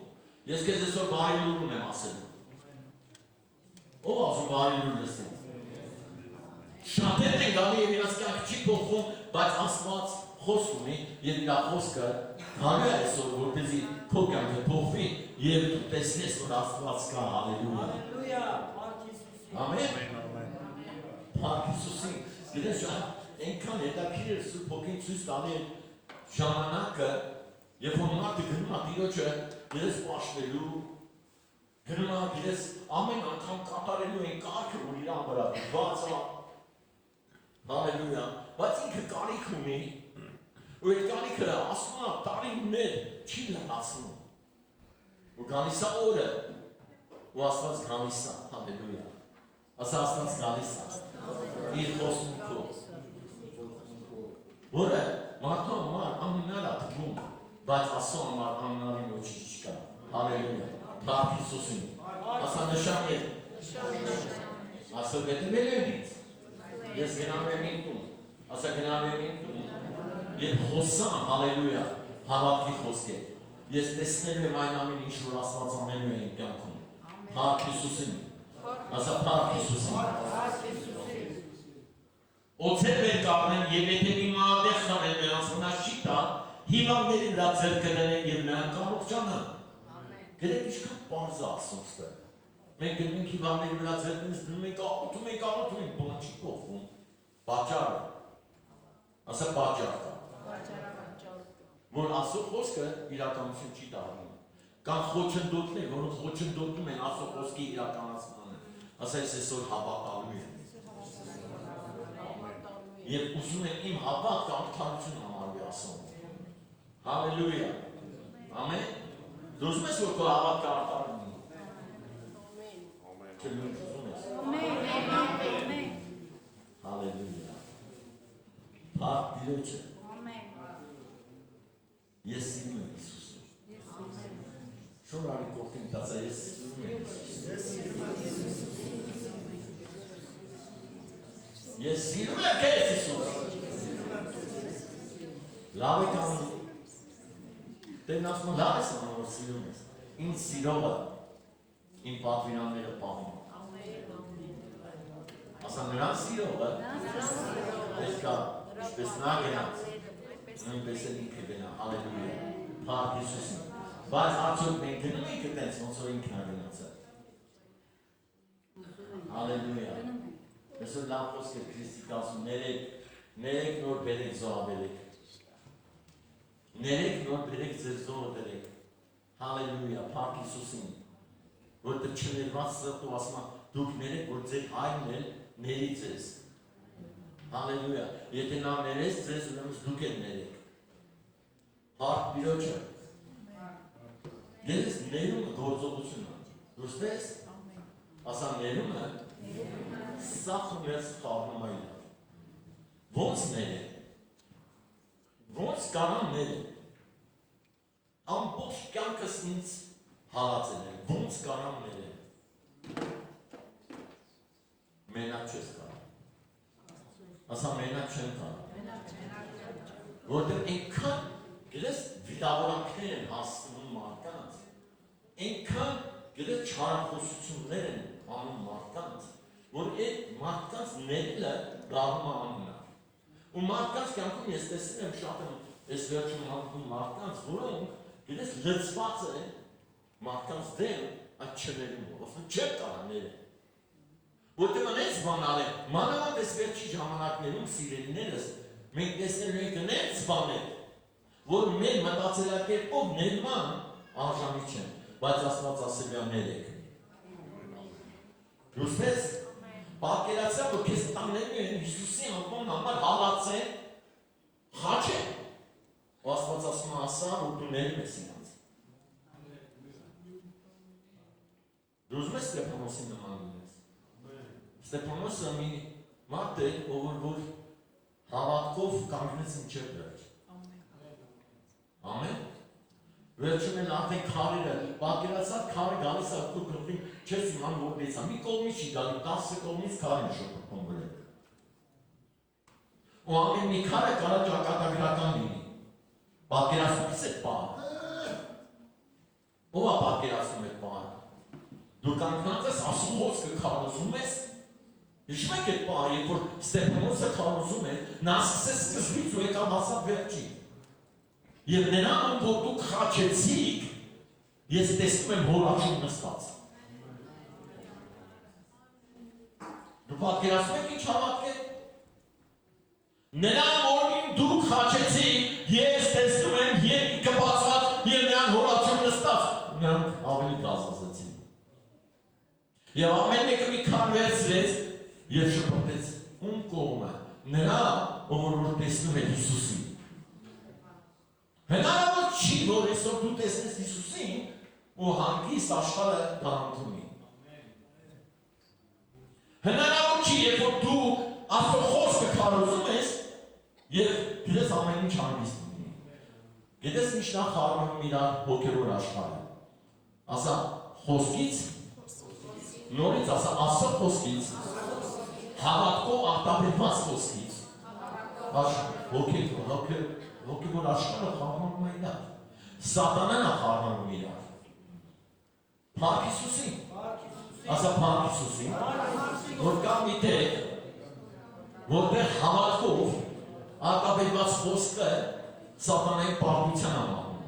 ես քեզ այսօր բարի լուր ունեմ ասելու, ով ասում բարի լուր լսում, շատերն են գալի և իրանց կյանքը չի փոխվում, բայց Աստված խոսք ունի և իրա խոսքը գալու է այսօր, որպեսզի քո կյանքը փոխվի և դու տեսնես, որ Աստված կա, հալելույա, ամեն, Փառք Հիսուսին, գիտես այնքան հետաքրքիր Սուրբ Հոգին ցույց տալի ժամանակը, երբ որ մարդը գնում է Տիրոջը իրենց պաշտելու, գնում է իրենց ամեն անգամ կատարելու են կարգը, որ իրան վրա դրված է, հալելույա, բայց ինքը կարիք ունի, ու այդ կարիքը ասում է տարիներ չի լրացնում, ու գալիս է օրը, ու Աստված գալիս է, հալելույա, ասա Աստված գալիս է, իր խոսքով, որը մարդու համար անունար է թվում, բայց Աստծո համար անունարի ոչինչ չկա, հալելույա, Փառք Հիսուսին, ասա նշան է, ասա գտնվել եմ ինձ, ես գնամ եմ իմ տուն, ասա գնամ եմ իմ տուն, և խոսամ, հալելույա, հավատքի խոսքեր, ես տեսնելու եմ այն ամեն ինչ, որ Աստված անելու է իմ կյանքում, Փառք Հիսուսին, ասա Փառք Հիսուսին, օձեր վեր կառնեն և եթե մի մահատեղ խանեն նրանց մնաց չի տա, հիվանդների վրա ձեռքը դնեն և նրանք կարողանան, գիտեք ինչքան պարզ է ասոցը, մենք գնում ենք հիվանդների վրա ձեռքից դնում ենք աղոթում ենք, բան չի փոխվում, պատճառը, ասա պատճառ կա, որ Աստծո խոսքը իրականություն չի դառնում, կան խոչընդոտներ, որոնք խոչընդոտում են Աստծո խոսքի իրականացմանը, ասա ես այսօր հավատալու եմ, և ուզում եմ իմ հավատքը արդարություն համարվի ասում, հալելույա, ամեն, դու ուզում ես, որ քո հավատքը արդար լինի, Չէ մենք ուզում ես, հալելույա, Փառք Տիրոջը, ես սիրում եմ Հիսուսին, շոր արի կողքին տածա, ես սիրում եմ Հիսուսին, ես սիրում եմ քեզ Հիսուս, լավ եք անում, Տերն ասում է լավ ես անում, որ սիրում ես, ինձ սիրողը, իմ պատվիրանները պահում, ասա նրան սիրողը, պետք է, ինչպես նա գնաց, նույնպես էլ ինքը գնա, հալելույա, Փառք Հիսուսին։ Բայց արդյոք մենք գնում ենք այդպես, ոնց որ ինքն է գնացել։ Հալելույա։ Այսօր լավ խոսք է Քրիստի ասում, ներեք նոր բերեք զոհաբերեք։ Ներեք նոր բերեք ձեր զոհը բերեք։ Հալելույա, Փառք Հիսուսին։ Որտեղ չներված սրտով ասում է, դուք ներեք, որ ձեր հայրն էլ ների ձեզ։ Հալելույա, եթե նա ներես ձեզ, ուրեմն դուք եք ներեք։ Փառք Տիրոջը։ Դες ներումը գործողություն է։ Դուստես։ Ասա ներումը սախում ես խառնում այլ։ Ոնց ներեք։ Ոնց կարամ ներեք։ Ամբողջ կյանքս ինձ հալածել է։ Ոնց կարամ ներեք։ Մենակ չես կարող։ Ասա մենակ չեմ կարող։ Որտեղ այնքան գլես վիդավորանքներ են հասնում մարդկանց, այնքան գլես չարախոսություններ են անում մարդկանց, որ այդ մարդկանց ներելը դառնում է անհնար։ Ու մարդկանց կյանքում ես տեսել եմ շատ եմ այս վերջում հանդիպում մարդկանց, որոնք գլես լծված են մարդկանց դեմ այդ չներումով, ասում չեք կարող ներել։ Որտեղ անես բանալ է, մանավանդ այս վերջի ժամանակներում սիրելիներս, մենք տեսնել ենք նենց բաներ, որ մեր մտածելակերպով ներման արժանի չեն, բայց Աստված ասել է ներեք։ Դուստես, պատկերացրեք, որ քեզ տանելու են Հիսուսի անվան համար հալածեն, խաչեն։ Ու Աստված ասում է ասա, որ դու ներում ես իրանց։ Դու ուզում ես Ստեփանոսի նման լինես։ Ստեփանոսը մի մարդ է, որ հավատքով կանգնեց մինչև վերջ։ Ամեն։ Վերջում են արդեն քարերը, պատկերացած քարը գալիս է քո գլխին, չես իման որպես է, մի կողմից չի գալի, 10 կողմից քար են շփոթում վրա։ Ու ամեն մի քարը կարող ճակատագրական լինի։ Պատկերացումից է բան։ Ո՞վ է պատկերացնում այդ բանը։ Դու կանգնած ես ասում խոսքը քարոզում ես։ Հիշում եք այդ բանը, երբ որ Ստեփանոսը քարոզում է, նա սկսեց սկզբից ու եկավ հասավ վերջին։ Եվ նրան, որ դուք խաչեցիք, ես տեսնում եմ հորաչում նստած։ Դու պատկերացնում եք ինչ հավատք է։ Նրան, որ դուք խաչեցիք, ես տեսնում եմ երկինքը բացված և նրան հորաչում նստած։ Նրանք ավելի կազազեցին։ Եվ ամեն մեկը մի քար վերցրեց և շփոթեց ում կողմը, նրա, որ տեսնում է Հիսուսին։ Հնարավոր չի, որ այսօր դու տեսնես Հիսուսին ու հանգիստ աշխարհը դանդունի։ Հնարավոր չի, երբ որ դու Աստծո խոսքը քարոզում ես և դες ամեն ինչ հանգիստ ունի։ Գիտես ինչ նա խառնում իրար հոգևոր աշխարհը։ Ասա խոսքից, նորից ասա Աստծո խոսքից, հավատքով արտահայտված խոսքից։ Հոգևոր աշխարհը խառնում է իրար։ Սատանան է խառնում իրար։ Փառք Հիսուսին։ Ասա Փառք Հիսուսին։ Որ կա մի տեղ, որտեղ հավատքով արտահայտված խոսքը սատանայի պարտության է մանում։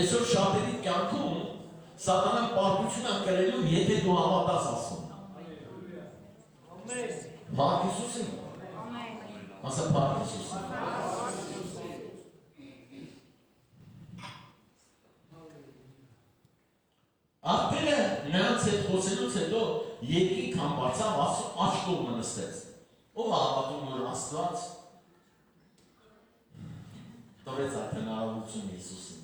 Այսօր շատերի կյանքում սատանան պարտություն է կրելու, եթե դու հավատաս ասում։ Փառք Հիսուսին։ Ասա Փառք Հիսուսին։ Աղբերը նրանց հետ խոսելուց հետո երկինք համբարձավ, ասում աջ կողմը նստեց։ Ով հավատում որ Աստված տվեց այդ հնարավորությունը Հիսուսին։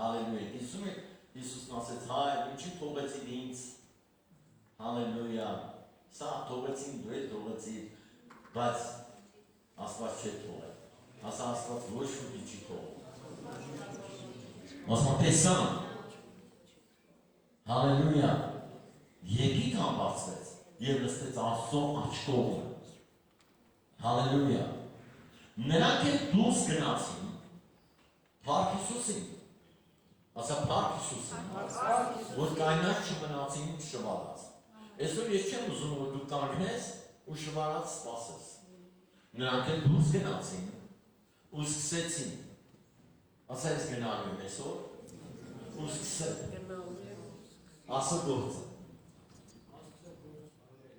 Հալելույա։ Հիսուսն եք, Հիսուսն ասեց, հայր, ինչի թողեցիր ինձ։ Հալելույա։ Սա թողեցին, դու էլ թողեցիր, բայց Աստված չէ թողել։ Ասա Աստված ոչ ոքի չի թողել։ Ասում տեսան։ Հալելույա, երկինք համբարձվեց և նստեց Աստծո աջ կողմը։ Հալելույա։ Նրանք էլ դուրս գնացին Փառք Հիսուսին։ Ասա Փառք Հիսուսին։ Որ կայնած չմնացին շվարած։ Այսօր ես չեմ ուզում որ դու կանգնես ու շվարած սպասես։ Նրանք էլ դուրս գնացին ու սկսեցին։ Ասա ես գնալու եմ այսօր ու սկսել։ Ասա գործը։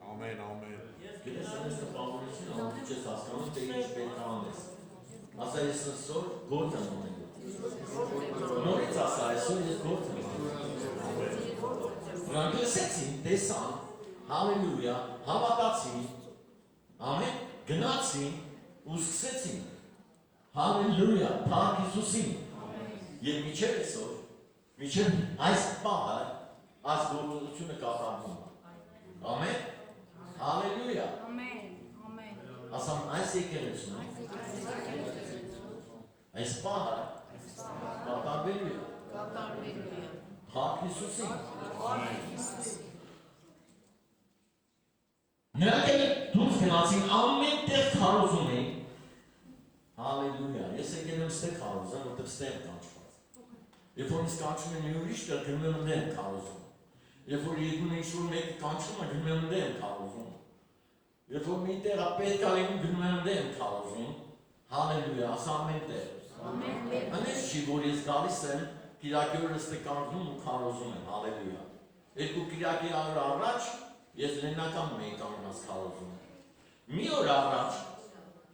Amen. Amen. Գիտես այս բանորությունը ոնց ես հասկանում թե ինչ պետք է անես։ Ասա ես այսօր գործ եմ ունել։ Նորից ասա այսօր ես գործ եմ ունել։ Նրանք լսեցին, տեսան, հալելույա, հավատացին, ամեն, գնացին ու սկսեցին։ Հալելույա, փառք Հիսուսին։ Եվ միջև այսօր, միջև այս պահը, այս գործողությունը կատարվում է։ Ամեն, հալելույա։ Ասամ այս եկեղեցում, այս պահը կատարվելու է։ Փառք Հիսուսին։ Նրանք էլ դուրս գնացին ամեն տեղ քարոզում էին։ Հալելույա։ Ես եկել եմ ստեղ քարոզեմ, որտեղ ստեղ կանչված։ Երբ որ ինձ կանչում են մի ուրիշ տեղ, գնում եմ դեմ քարոզում։ Երբ որ եկուն ինչ-որ մեկը կանչում է, գնում եմ դեմ քարոզում։ Երբ որ մի տեղ պետք է լինում, գնում եմ դեմ քարոզում։ Հալելույա, ասա ամեն տեղ։ Անես չի, որ ես գալիս եմ, Կիրակի օրը ստեղ կանգնում ու քարոզում եմ, հալելույա։ Երկու Կիրակի օր առաջ ես Լեննական էի կանգնած քարոզում։ Մի օր առաջ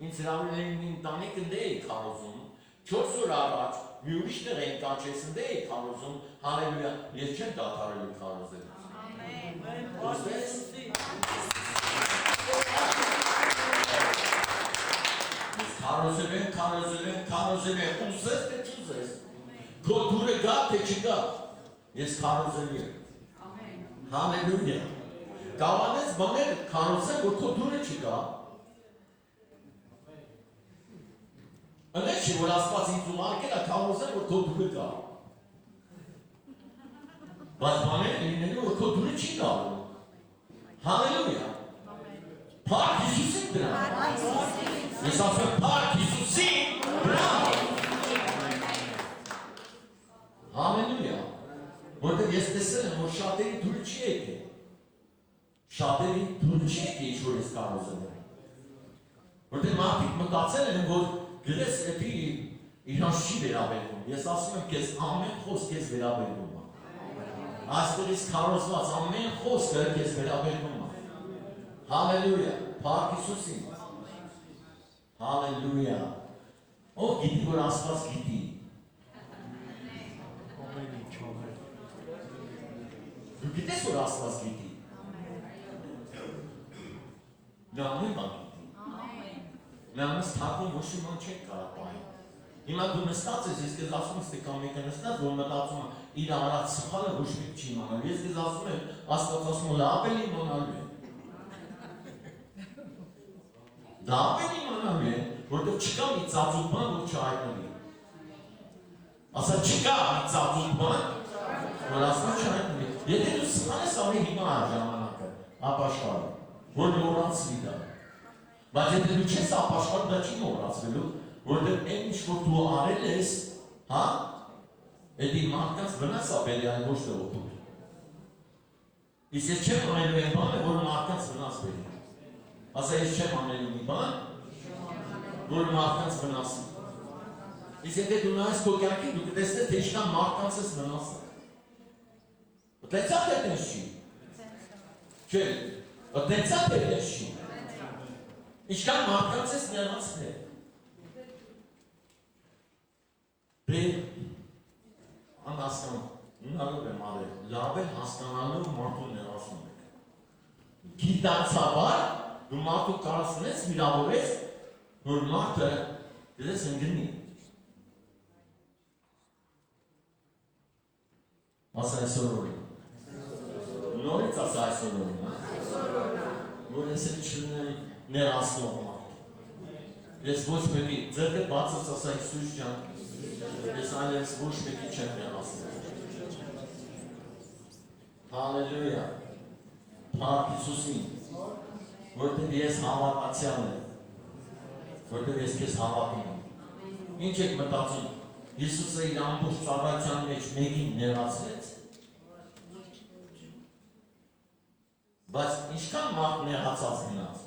ինձ հրավիրել էին իմ տանիքը դե էի քարոզում, 4 օր առաջ մի ուրիշ տեղ էին կանչեցին դե էի քարոզում, հալելույա, ես չեմ դադարելու քարոզել։ Ամեն։ Քարոզել եմ, ուզես թե չուզես։ Քո դուրը գա թե չգա, ես քարոզել եմ։ Հալելույա։ Կավանես բաներ քարոզեմ, որ քո դուրը չգա։ Անես չի, որ Աստված ինձ ուղարկել է քարոզեմ, որ քո դուրը գա։ Բայց բաներ լինելու, որ քո դուրը չի գալու։ Հալելույա։ Փառք Հիսուսին դրան։ Ես ասում եմ փառք Հիսուսին դրան։ Հալելույա։ Որտեղ ես տեսել եմ, որ շատերի դուրը չի եկել։ Շատերի դուրը չի եկել, ինչ որ ես կարոզել եմ։ Որտեղ մարդիկ մտածել են, որ գլես էդի իրանց չի վերաբերվում։ Ես ասում եմ, կեզ ամեն խոսք կեզ վերաբերվում է։ Աստղից քարոզված ամեն խոսքը կեզ վերաբերվում է։ Հալելույա, փառք Հիսուսին։ Հալելույա։ Ով գիտի, որ Աստված գիտի։ Դու գիտես, որ Աստված գիտի։ Նա ամեն բան գիտի։ Նա ամենս թակում ոչ մի բան չեք կարող պահել։ Հիմա դու նստած ես, ես քեզ ասում եմ, թե կամ մեկը նստած, որ մտածում է իր արած սխալը ոչ մի չի իմանալու։ Ես քեզ ասում եմ, Աստված ասում է, լավ էլ իմանալու է։ Դա ավելի իմանալու է, որտեղ չկա մի ծածուկ բան, որ չհայտնվի։ Ասա չկա մի ծածուկ բան, որ Աստված չհայտնվի։ Եթե դու սխալ ես ավելի հիմա ժամանակը, ապաշխարը, որ մոռացվի դա։ Բայց եթե դու չես ապաշխարում, դա չի մոռացվելու, որտեղ այն ինչ որ դու արել ես, հա, էդի մարդկանց վնաս է բերի այն ոչ թե օգուտ։ Իսկ ես չեմ անելու այն բանը, որ մարդկանց վնաս բերի։ Ասա ես չեմ անելու մի բան, որ մարդկանց վնաս։ Իսկ եթե դու նայես քո կյանքին, դու կտեսնես, թե ինչքան մարդկանց ես վնասել։ Դեցա թե դες չի։ Չէ, դեցա թե դες չի։ Ինչքան մարդկանց ես նեղացնել։ Դե անհասկանում, ունալով եմ արել, լավ է հասկանալով մարդու նեղացնում եք։ Գիտակցաբար դու մարդու կարասնես, վիրավորես, որ մարդը դες ընգնի։ Ասա այսօր օրին։ Նորից ասա այսօր օրին, որ ես էլ չլնեմ ներասնող մարդ։ Ես ոչ մեկի, ձերքը բացած ասա Հիսուս ջան, ես այլևս ոչ մեկի չեմ ներասնող։ Հալելույա, փառք Հիսուսին, որտեղ ես հավատացյալ եմ, որտեղ ես քեզ հավատում եմ։ Ինչ եք մտածում, Հիսուսը իր ամբողջ ծառայության մեջ մեկին ներացրեց։ Բայց ինչքան մարդ նեղացած մնաց։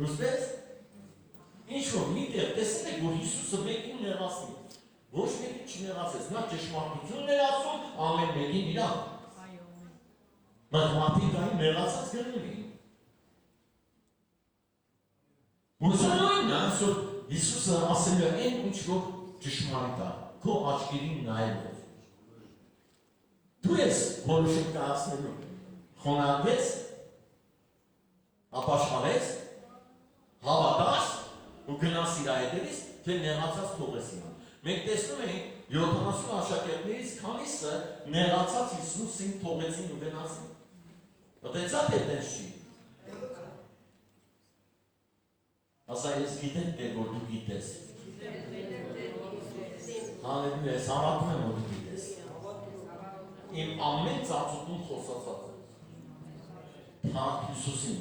Ուզվեց, Ինչ որ միտեղ տեսել եք, որ Հիսուսը մեկին ներասնի։ Ոչ մեկին չներասեց, նա ճշմարտությունն էր ասում, ամեն մեկին իրան։ Բայց մարդիկ այն ներասած գնում էին։ Ուսանոյն այսօր Հիսուսը ասել է այն ինչ որ ճշմարիտ է, քո աչքերին նայելով։ Դու ես որոշում կայացնելու, խոնարհվես, ապաշխարես, հավատաս ու գնաս իր հետևից, թե նեղացած թողես իրան։ Մենք տեսնում ենք 70 աշակերտներից քանիսը նեղացած Հիսուսին թողեցին ու գնացին։ Մտածա թե դες չի։ Ասա ես գիտեմ թե որ դու գիտես։ Հալելույա, ես հավատում եմ որ դու գիտես։ Իմ ամեն ծածուկում խոսացած է։ Փառք Հիսուսին։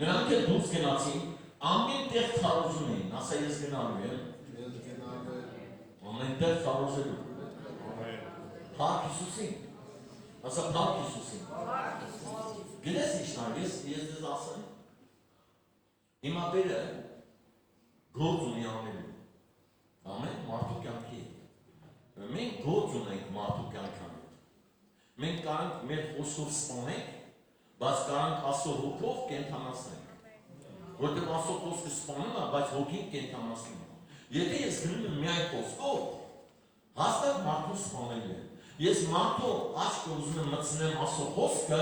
Նրանք էլ դուրս գնացին, ամեն տեղ քարոզում էին, ասա ես գնալու եմ։ Ամեն տեղ քարոզելու։ Փառք Հիսուսին։ Ասա փառք Հիսուսին։ Գիտես ինչն է, ես դες ասեմ։ Հիմա բերը գործ ունի անելու։ Ամեն մարդու կյանքի հետ։ Մենք գործ ունենք մարդու կյանքան հետ։ Մենք կարանք մեր խոսքով սպանենք, բայց կարանք Աստծո հոգով կենդանացնենք։ Որտեղ Աստծո խոսքը սպանում է, բայց հոգին կենդանացնում է։ Եթե ես գնում եմ միայն խոսքով, հաստատ մարդու սպանելու եմ։ Ես մարդու աչքը ուզում եմ մտցնեմ Աստծո խոսքը,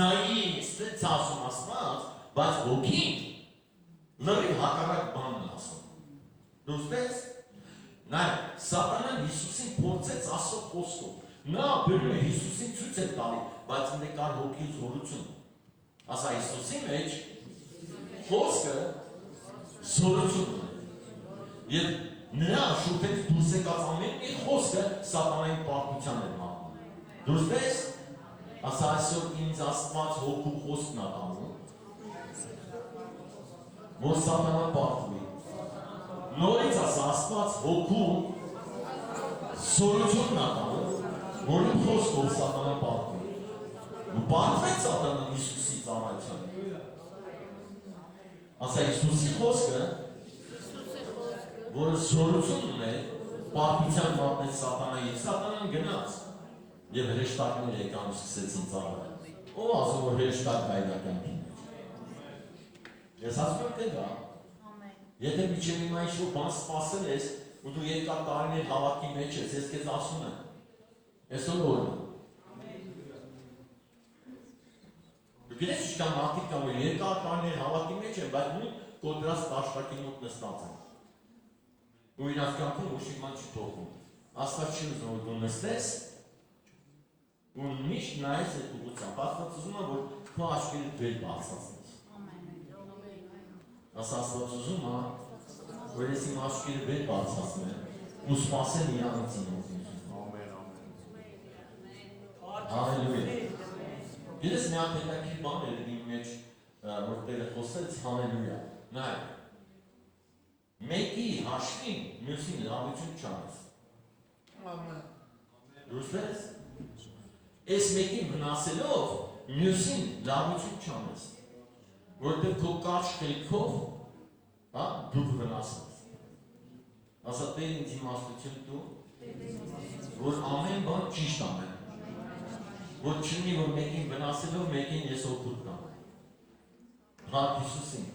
նայի ստենց ասում Աստված, բայց հոգին լրի հակառակ բանն ասում։ Դուք տեսեք, նա Սատանան Հիսուսին փորձեց Աստծո խոսքով։ Նա բերում է Հիսուսին ցույց է տալի, բայց ինձ կար հոգի զորություն։ Ասա Հիսուսի մեջ խոսքը զորություն է։ Եվ նրա շուտից դուրս եկած ամեն մի խոսքը Սատանային պարտության է մատնում։ Դուք տեսեք, ասա այսօր ինձ Աստված հոգու խոսքն է տանում, որ Սատանան պարտվի։ Նորից ասա Աստված հոգու զորությունն է տանում, որին խոսքով Սատանան պարտվի։ Ու պարտվեց Սատանան Հիսուսի ծառայության։ Ասա Հիսուսի խոսքը, որը զորություն ուներ, պարտության մատնեց Սատանան, և Սատանան գնաց։ Եվ հրեշտակներ եկան ու սկսեցին ծառայել։ Ով ասում որ հրեշտակ հայրականքի մեջ։ Ես ասում եմ թե դա։ Եթե միջև հիմա ինչ-որ բան սպասել ես, ու դու երկար տարիներ հավատքի մեջ ես, ես քեզ ասում եմ, այսօր օրն է։ Դու գիտես ինչքան մարդիկ կան, որ երկար տարիներ հավատքի մեջ են, բայց նույն կոտրած տաշտակի մոտ նստած են։ Ու իրաց կյանքում ոչ մի բան չի փոխվում։ Աստված չի ուզում որ դու նստես, ու միշտ նայես այդ ուղղությամբ։ Աստված ուզում է որ քո աչքերը վեր բացածնես։ Աստված ուզում է որ ես իմ աչքերը վեր բացածնեմ ու սպասեմ իրանից ինքնին։ Ամեն, ամեն։ Հալելույա։ Գիտես մի հատ հետաքրքիր բան էր իմ մեջ, որ Տերը խոսեց, հալելույա։ Նայ։ Մեկի հաշվին մյուսին լավություն չանես։ Ամեն։ Դուրսես։ Այս մեկին վնասելով մյուսին լավություն չանես։ Որտեղ քո կարճ խելքով, հա, դու վնասես։ Ասա Տեր ինձ իմաստություն տու, որ ամեն բան ճիշտ անեմ։ Որ չլինի որ մեկին վնասելով մեկին ես օգուտ կամ։ Փառք Հիսուսին։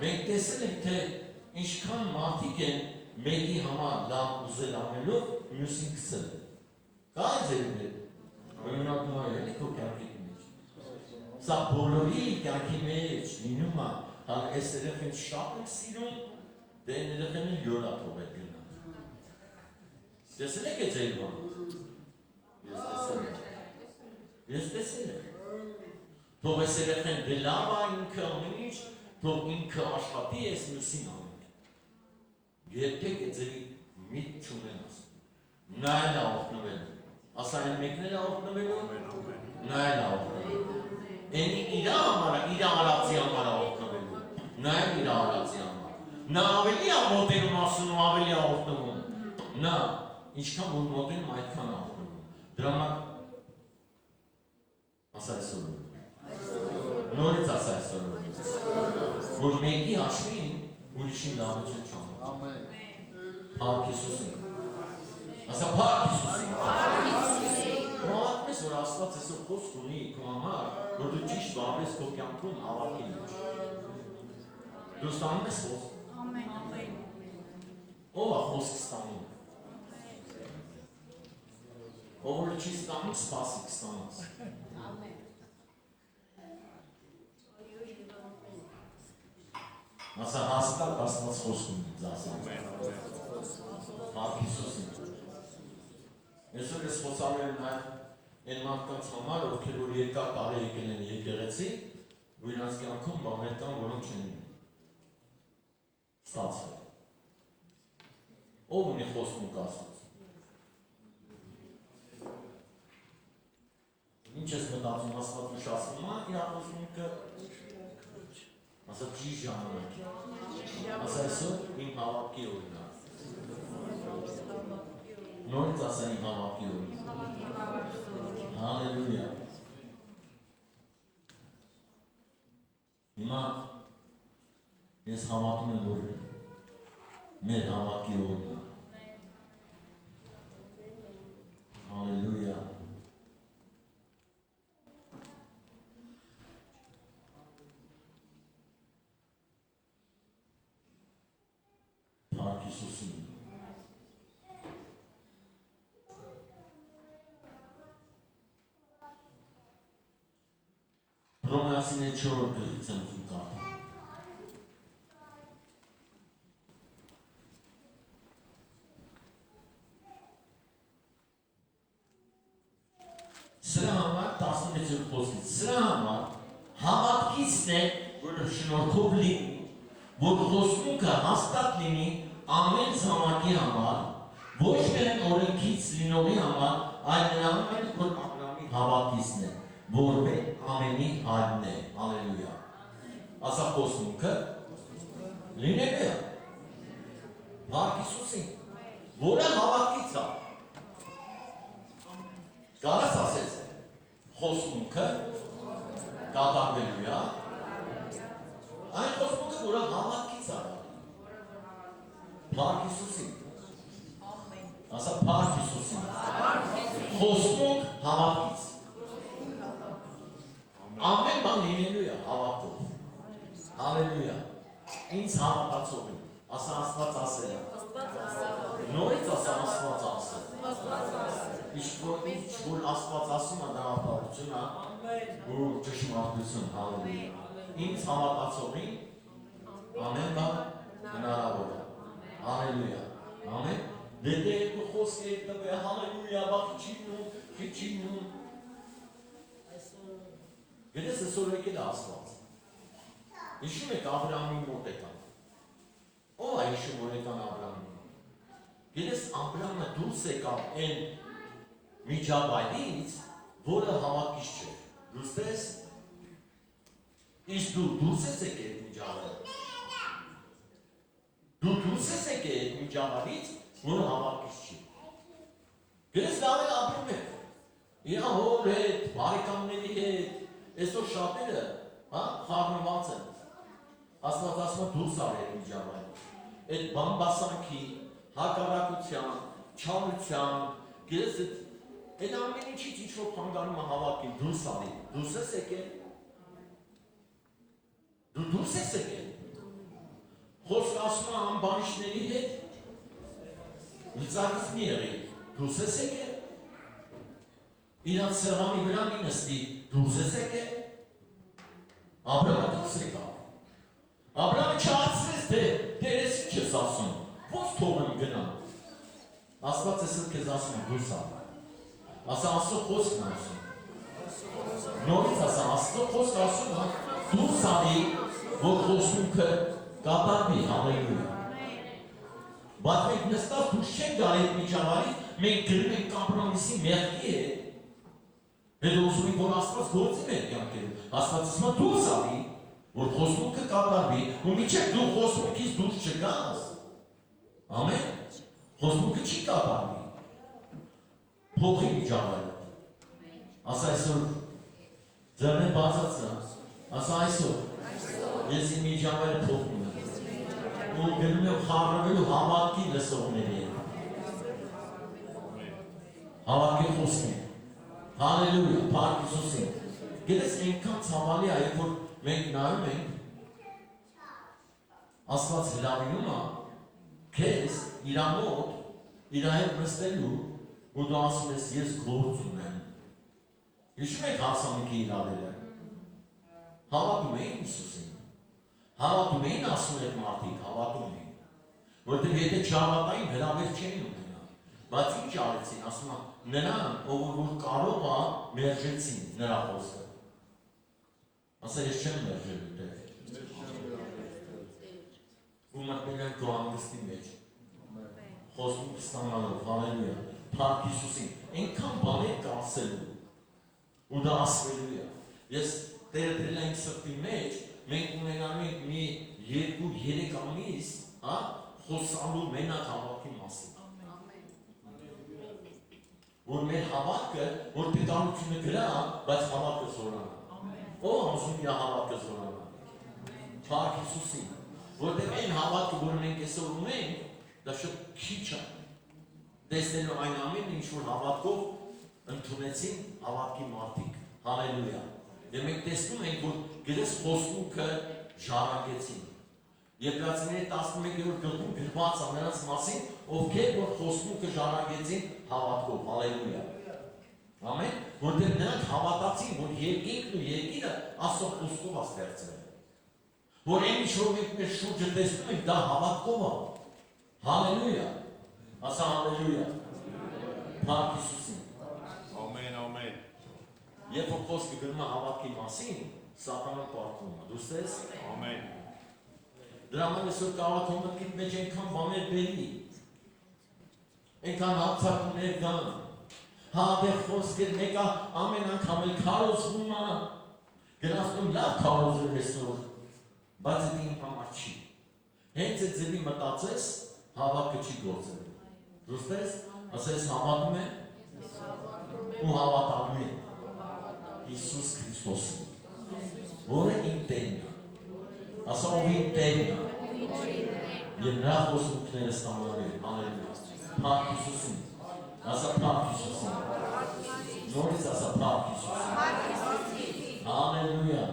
Մենք տեսել ենք թե ինչքան մարդիկ են մեկի համար լավ ուզել անելով մյուսին քսել։ Կա ձեր հետ։ Օրինակ նայ էլի քո կյանքի մեջ։ Սա բոլորի կյանքի մեջ լինում է, հա այս երեխեն շատ է սիրում, դե երեխեն յորա թողել գնա։ Տեսել եք այդ ձեր բան։ Ես տեսել եմ։ Թող այս երեխեն դե լավ է ինքը ամեն ինչ, թող ինքը աշխատի ես մյուսին անենք։ Երբեք այդ ձերի միտ չունեն ասում։ Նա էլ է օգնվելու։ Ասա այն մեկն էլ է օգնվելու, նա էլ է օգնվելու։ Էնի իր համար, իր արածի համար է օգնվելու։ Նա էլ իր արածի համար։ Նա ավելի է մոտենում ասում ու ավելի է օգնվում։ Նա ինչքան որ մոտենում այդքան է օգնվում։ Դրա համար ասա այսօր։ Նորից ասա այսօր։ որ մեկի հաշվին ուրիշին լավություն չանող։ Amen. Փառք Հիսուսին։ Ասա փառք Հիսուսին։ Մոհատմես որ Աստված այսօր խոսք ունի քո համար, որ դու ճիշտ վարվես քո կյանքում հավատքի մեջ։ Դու ստանում ես խոսք։ Amen. Ով է խոսք ստանում։ Ով որ չի ստանում, սպասի կստանաս։ Ասա հաստատ Աստված խոսք ունի ասա։ Amen. Փառք Հիսուսին։ Այսօր ես խոսալու եմ նաև այն մարդկանց համար, ովքեր որ երկար տարի եկել են եկեղեցի, ու իրանց կյանքում բաներ կան, որոնք չեն ստացվել։ Ով ունի խոստմունք Աստծուց։ Ինչ ես մտածում Աստված ուշ ասում է, իր խոստմունքը ասա ճիշտ ժամանակ։ Ասա այսօր իմ հավատքի օրն է։ Նորից ասա իմ հավատքի օրն է։ Հալելույա։ Հիմա ես հավատում եմ, որ մեր հավատքի օրն է։ Հալելույա։ Փառք Հիսուսին։ Հռոմեացիների 4-րդ գլխից եմ ուզում կարդալ։ Սրա համար 16-րդ խոսքից, սրա համար հավատքիցն է, որ շնորհքով լինի, որ խոստմունքը հաստատ լինի ամեն զամակի համար, ոչ միայն օրենքից լինողի համար, այլ նրանում որ Աբրահամի հավատքիցն է, որ մեր ամենի հայրն է, հալելույա։ Ասա խոստմունքը լինելու է։ Փառք Հիսուսին, որը հավատքից է։ Կարաս ասես, խոստմունքը կատարվելու է։ Այն խոստմունքը, որը հավատքից է։ Փառք Հիսուսին։ Ասա փառք Հիսուսին։ Խոստմունք հավատքից։ Ամեն բան լինելու է հավատով։ Հալելույա։ Ինձ հավատացող եմ։ Ասա Աստված ասել է։ Նորից ասա Աստված ասել։ Ինչ որ Աստված ասում է դա ապահովություն է, որ ճշմարտություն, հալելույա։ Ինձ հավատացողին ամեն բան հնարավոր է։ Հալելույա։ Ամեն։ Դե դու խոսք եք տվել, հալելույա, քիչինում։ Գիտես այսօր եկել է Աստված։ Հիշում եք Աբրահամի մոտ եկան։ Ո՞վ է հիշում որ եկան Աբրահամին։ Գիտես Աբրահամը դուրս եկավ այն միջավայրից, որը հավատքիչ չէր։ Դուրս իսկ դու դուրս ես եկել միջավայր։ Դու դուրս ես եկել միջավայրից, որը հավատքիչ չի։ Գիտես լավ է ապրում եք։ Իր հոր հետ, բարեկամների հետ, այսօր շատերը, հա, խառնված են։ Աստված ասում է դուրս արել միջավայրից։ Այդ բամբասանքի, հակառակության, չարության, գիտես այդ ամեն ինչից ինչ-որ փանգանում է հավատքին դուրս արել։ Դուրս ես եկել։ Դու դուրս ես եկել։ Խոսք ասում է ամբանիշների հետ։ Լիցակից մի եղել։ Դուրս ես եկել։ Իրանց սեղանի վրա մի նստի։ Դուրս ես եկել։ Աբրահամը դուրս եկավ։ Աբրահամը չհասցրեց թե դերես ինչ ես ասում։ Ո՞նց թողեմ գնամ։ Աստված այսօր քեզ ասում է դուրս ա։ Ասա Աստծո խոսքն ասում։ Նորից ասա Աստծո խոսքը ասում է դուրս արի, որ խոստմունքը կատարվի, հալելույա։ Բայց մենք նստած դուրս չենք գալի այդ միջավայրից, մենք գրում ենք կոմպրոմիսի մեղքի հետ։ Հետո ուզում ենք, որ Աստված գործի մեր կյանքերում։ Աստված ասում է դուրս արի, որ խոստմունքը կատարվի, ու մինչև դու խոստմունքից դուրս չգաս։ Ամեն։ Խոստմունքը չի կատարվի։ Փոխի միջավայրը։ Ասա այսօր ձեռներ բացած է, Ասա այսօր ես իմ միջավայրը փոխում եմ ու գնում եմ խառնվելու հավատքի լսողների հետ հավատքի խոսքին հալելույա փառք Հիսուսին գիտես այնքան ցավալի է երբ որ մենք նայում ենք Աստված հրավիրում է քեզ իր մոտ իր հետ նստելու ու դու ասում ես ես գործ ունեմ հիշում եք հարսանիքի իրավերը հավատում էին Հիսուսին հավատում էին ասում եք մարդիկ հավատում էին որովհետև եթե չհավատային հրավեր չէին ունենա բայց ինչ արեցին ասում է նրան ով որ կարող է մերժեցին նրա խոսքը ասա ես չեմ մերժելու դեր ու մտնել են քո հանգստի մեջ խոսում ստանալով հալելույա փառք Հիսուսին այնքան բաներ կա ասելու ու դա ասվելու է ես Տերը դրել ենք սրտի մեջ մենք ունենալու ենք մի 2-3 ամիս խոսալու մենակ հավատքի մասին որ մեր հավատքը որ պետանությունը գրա բայց հավատքը զորանա ով ասում իր հավատքը զորանա փառք Հիսուսին որտեղ այն հավատքը որ մենք այսօր ունենք դա շատ քիչ է տեսնելու այն ամենը ինչ որ հավատքով ընդունեցին հավատքի մարդիկ հալելույա եւ մենք տեսնում ենք որ գրես խոստմունքը ժառանգեցին Եբրացիների 11-րդ գլխում գրված է նրանց մասին ովքեր որ խոստմունքը ժառանգեցին հավատքով հալելույա ամեն որտեղ նրանք հավատացին որ երկինքն ու երկիրը Աստծո խոսքով է ստեղծվել որ այն ինչ որ մենք մեր շուրջը տեսնում ենք դա հավատքով է հալելույա ասա հալելույա փառք Հիսուսին Ամեն, ամեն երբ որ խոսքը գրում է հավատքի մասին սատանան պարտվում է դու ստես Ամեն դրա համար այսօր կարող է մտքիդ մեջ այնքան բաներ բերի այնքան հացակումներ կան հատեղ խոսքեր մեկը ամեն անգամ էլ քարոզվում է գնացքում լավ քարոզել այսօր բայց դա իմ համար չի հենց այդ ձևի մտածես հավատքը չի գործել դու ստես ասես հավատում է ու հավատալու է Հիսուս Քրիստոսին որը իմ Տերն է ասա ով իմ Տերն է եւ նրա խոստումները ստանալու են հալելույա փառք Հիսուսին ասա փառք Հիսուսին նորից ասա փառք Հիսուսին հալելույա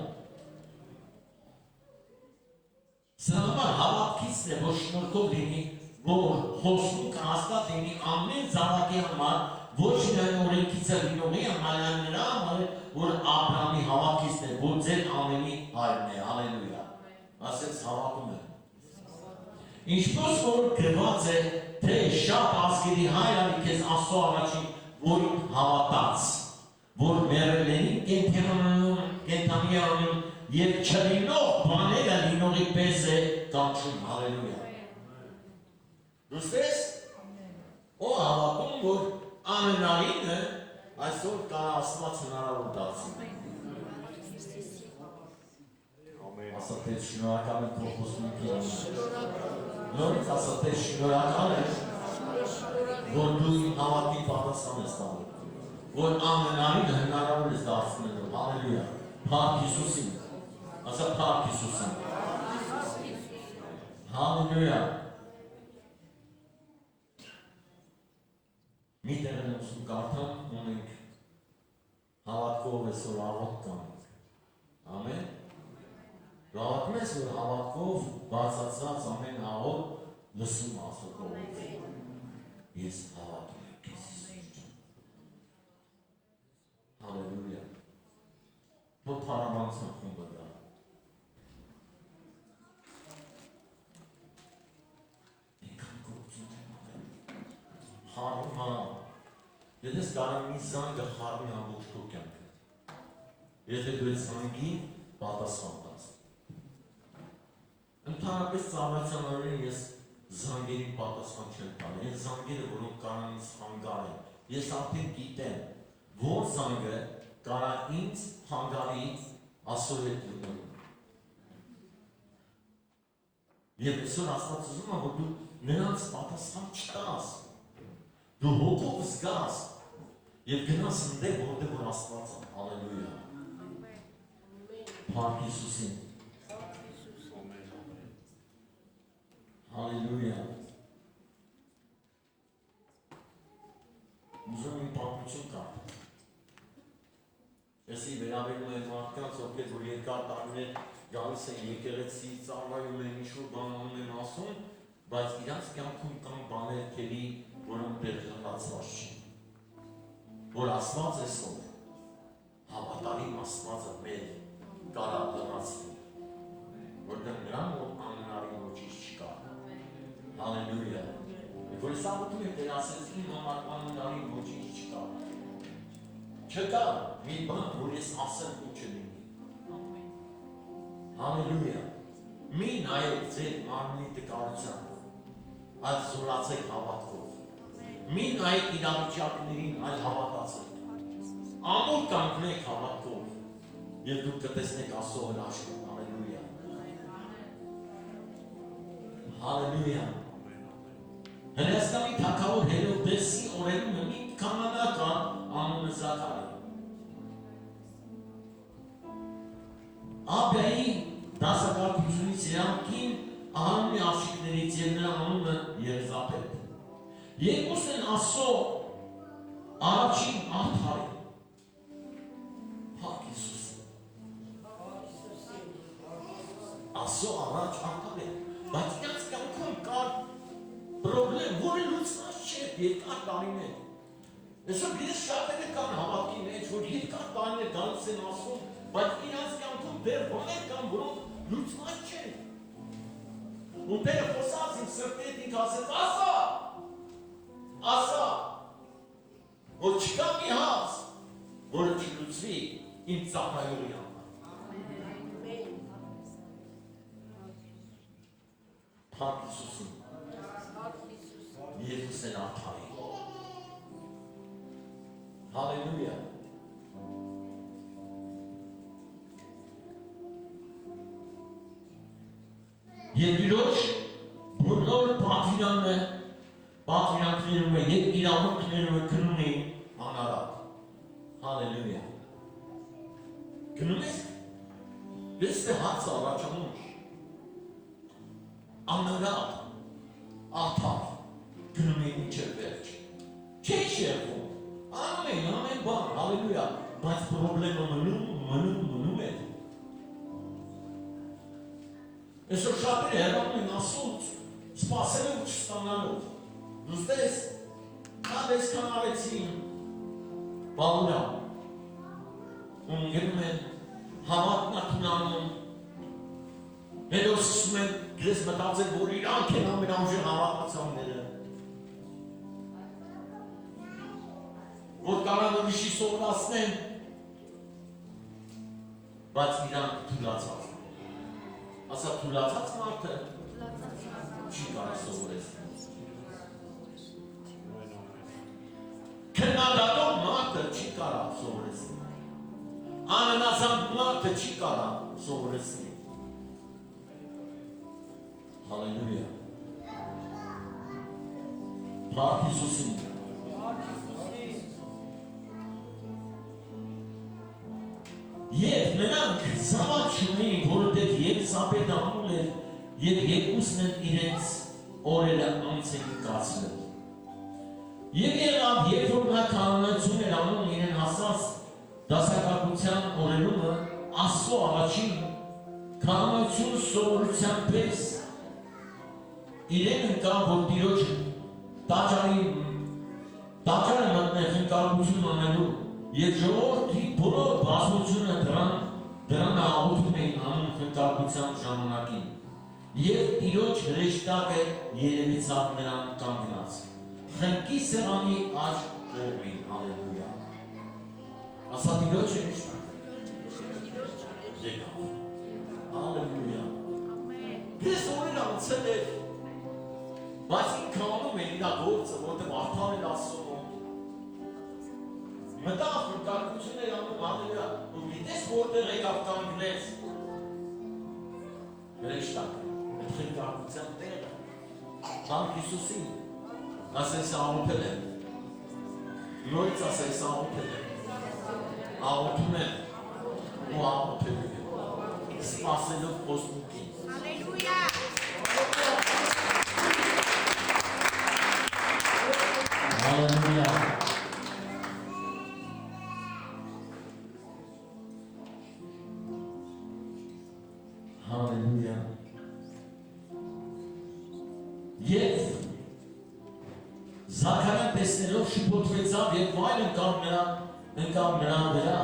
սա հավատքիցն է որ շնորհքով լինի որ խոստումքը հաստատ լինի ամեն զավակի համար ոչ միայն օրենքից է լինողի համար, այլ նրա համար որ Աբրահամի հավատքիցն է, որ ձեր ամենի հայրն է, հալելույա, ասեց հավատում է։ Ինչպես որ գրված է, թե շատ ազգերի հայր արի քեզ Աստծո առաջին, որին հավատաց, որ մեռելներին կենդանի անում և չլինող բաները լինողի պես է կանչում, հալելույա։ Դուստես, ո հավատում, որ ամենայինը այսօր կա Աստված հնարավոր դարձի։ Ասա թե շնորհակալ եմ քո խոստումի նորից ասա թե շնորհակալ եմ որ դու իմ հավատքի պատասխան ես տալու որ ամենայինը հնարավոր ես դարձնելու հալելույա փառք Հիսուսին ասա փառք Հիսուսին հալելույա մի տեղ եմ ուսում կարդամ ու մենք հավատքով այսօր աղոտ կանենք ամեն դու հավատում ես որ հավատքով բացացած ամեն աղոտ լսում Աստծո կողմից ես հավատում եմ քեզ հալելույա որ փառաբանության խումբը դա ինքան գործում եմ խառնումա եթե կարող մի զանգը խառնի ամբողջ քո կյանքը եթե դու այս զանգի պատասխան տաս ընդհանրապես ծառայության օրերին ես զանգերին պատասխան չեմ տալի այն զանգերը որոնք կարող ինձ խանգարեն ես արդեն գիտեմ որ զանգը կարող ինձ խանգարի Աստծո հետ լինելու եւ այսօր Աստված ուզում է որ դու նրանց պատասխան չտաս դու հոգով զգաս եւ գնաս ընդ որտեղ որ Աստված է հալելույա Փառք Հիսուսին։ Հալելույա։ Ուզում եմ պատմություն կարդալ։ Եսի վերաբերում են մարդկանց, ովքեր որ երկար տարիներ գալիս են եկեղեցի, ծառայում են, ինչ-որ բան անում են ասում, բայց իրանց կյանքում կան բաներ քերի, որոնք դեռ խլացված չեն։ Որ ասված է սով, հավատարիմ ասվածը մեր կարա լրացվի, որտեղ նրան որ անհնարին ոչինչ չկա։ Հալելույա։ Որ ես աղոթում եմ դեր ասեց իմ համար անհնարին ոչինչ չկա։ Չկա մի բան, որ ես ասեմ ու չլինի։ Հալելույա։ Մի նայեք ձեր մարմնի տկարությամբ, այլ զորացեք հավատքով։ Մի նայեք իրավիճակներին, այլ հավատացեք։ Ամուր կանգնեք հավատքով, և դուք կտեսնեք Աստծո հրաշքը։ Հալելույա։ Հալելույա։ Հրեաստանի թագավոր Հերովդեսի օրերում մի կանանա կա, անունը Զաքարիա։ Աբիայի դասակարգությունից երանքին Ահարոնի աղջիկներից և նրա անունը Եղզաբեթ։ Երկուսն են Աստծո առաջին արդարը։ Փառք Հիսուսին։ Աստծո առաջ արդար է, բայց իրանց կյանքում կար պրոբլեմ, որը լուծված չէ երկար տարիներ։ Այսօր ես շատերը կան հավատքի մեջ, որ երկար տարիներ գալիս են ասում, բայց իրանց կյանքում դեռ բաներ կան, որոնք լուծված չեն։ Ու Տերը խոսած իմ սրտի հետ ինք ասեց, ասա, որ չկա մի հաց, որը չլուծվի իմ ծառայողի համար։ Փառք Հիսուսին։ Եզուս են արդարի։ Հալելույա։ Եվ իրոջ բոլոր պատվիրանքներում է և իրավունքներում է գնում է անարատ։ Հալելույա։ Գնում ես, ես է հաց առաջանում անարատ, արդար, գնում է ինչեր վերջ։ Չէ շերվում, ամեն բան, հալելույա, բայց պրոբլեմը մնում է։ Այսօր շատերը հեռանում են Աստծուց, սպասելով ու չստանալով։ Դուստես, կան այսքան արեցին, բալուրա, գնում են, հավատն ակնանում, հետո սկսում են դες մտածել, որ իրանք են ամենաուժեղ հավատացանները, որ կարան ուրիշի սովորացնեն, բայց իրանք թուլացած։ Ասա թուլացած մարդը չի կարող սովորեցնել։ Քննադատող մարդը չի կարող սովորեցնել։ Աննասանք մարդը չի կարող սովորեցնել։ Հալելույա։ Փառք Հիսուսին։ Եվ նրանք զավակ չունեին, որովհետև Եղզաբեթ անուն էր, և երկուսն են իրենց օրերը անց են կացրել։ Եվ եղավ, երբ որ նա քահանայություն էր անում իրեն հասած դասակարգության օրերումը, Աստծո առաջին քահանայություն սովորության պես իրեն ընկավ, որ Տիրոջ տաճարը մտնել խնկալություն անելու և ժողովրդի բոլոր բազմությունը դրան աղոթում էին անում խնկալության ժամանակին և Տիրոջ հրեշտակը երևիցավ նրան կանգնած խնկի սեղանի աջ կողմին, հալելույա։ Ասա Տիրոջ հրեշտակը եկավ, հալելույա։ Ես օրեր անցել էր, բայց ինքը անում են իրա գործը, որտեղ արդար էր Աստծո մտավ խնկալություն էր անում հալելույա, ու գիտես որտեղ եկավ կանգնեց հրեշտակը, այդ խնկալության տեղը, Փառք Հիսուսին, ասես աղոթել եմ, նորից ասես աղոթել եմ, աղոթում եմ ու աղոթել եմ, սպասելով խոստմունքին։ Հալելույա։ Հալելույա։ Հալելույա։ Եվ Զաքարիան տեսնելով շփոթվեցավ եւ վայր ընկավ նրան վրա։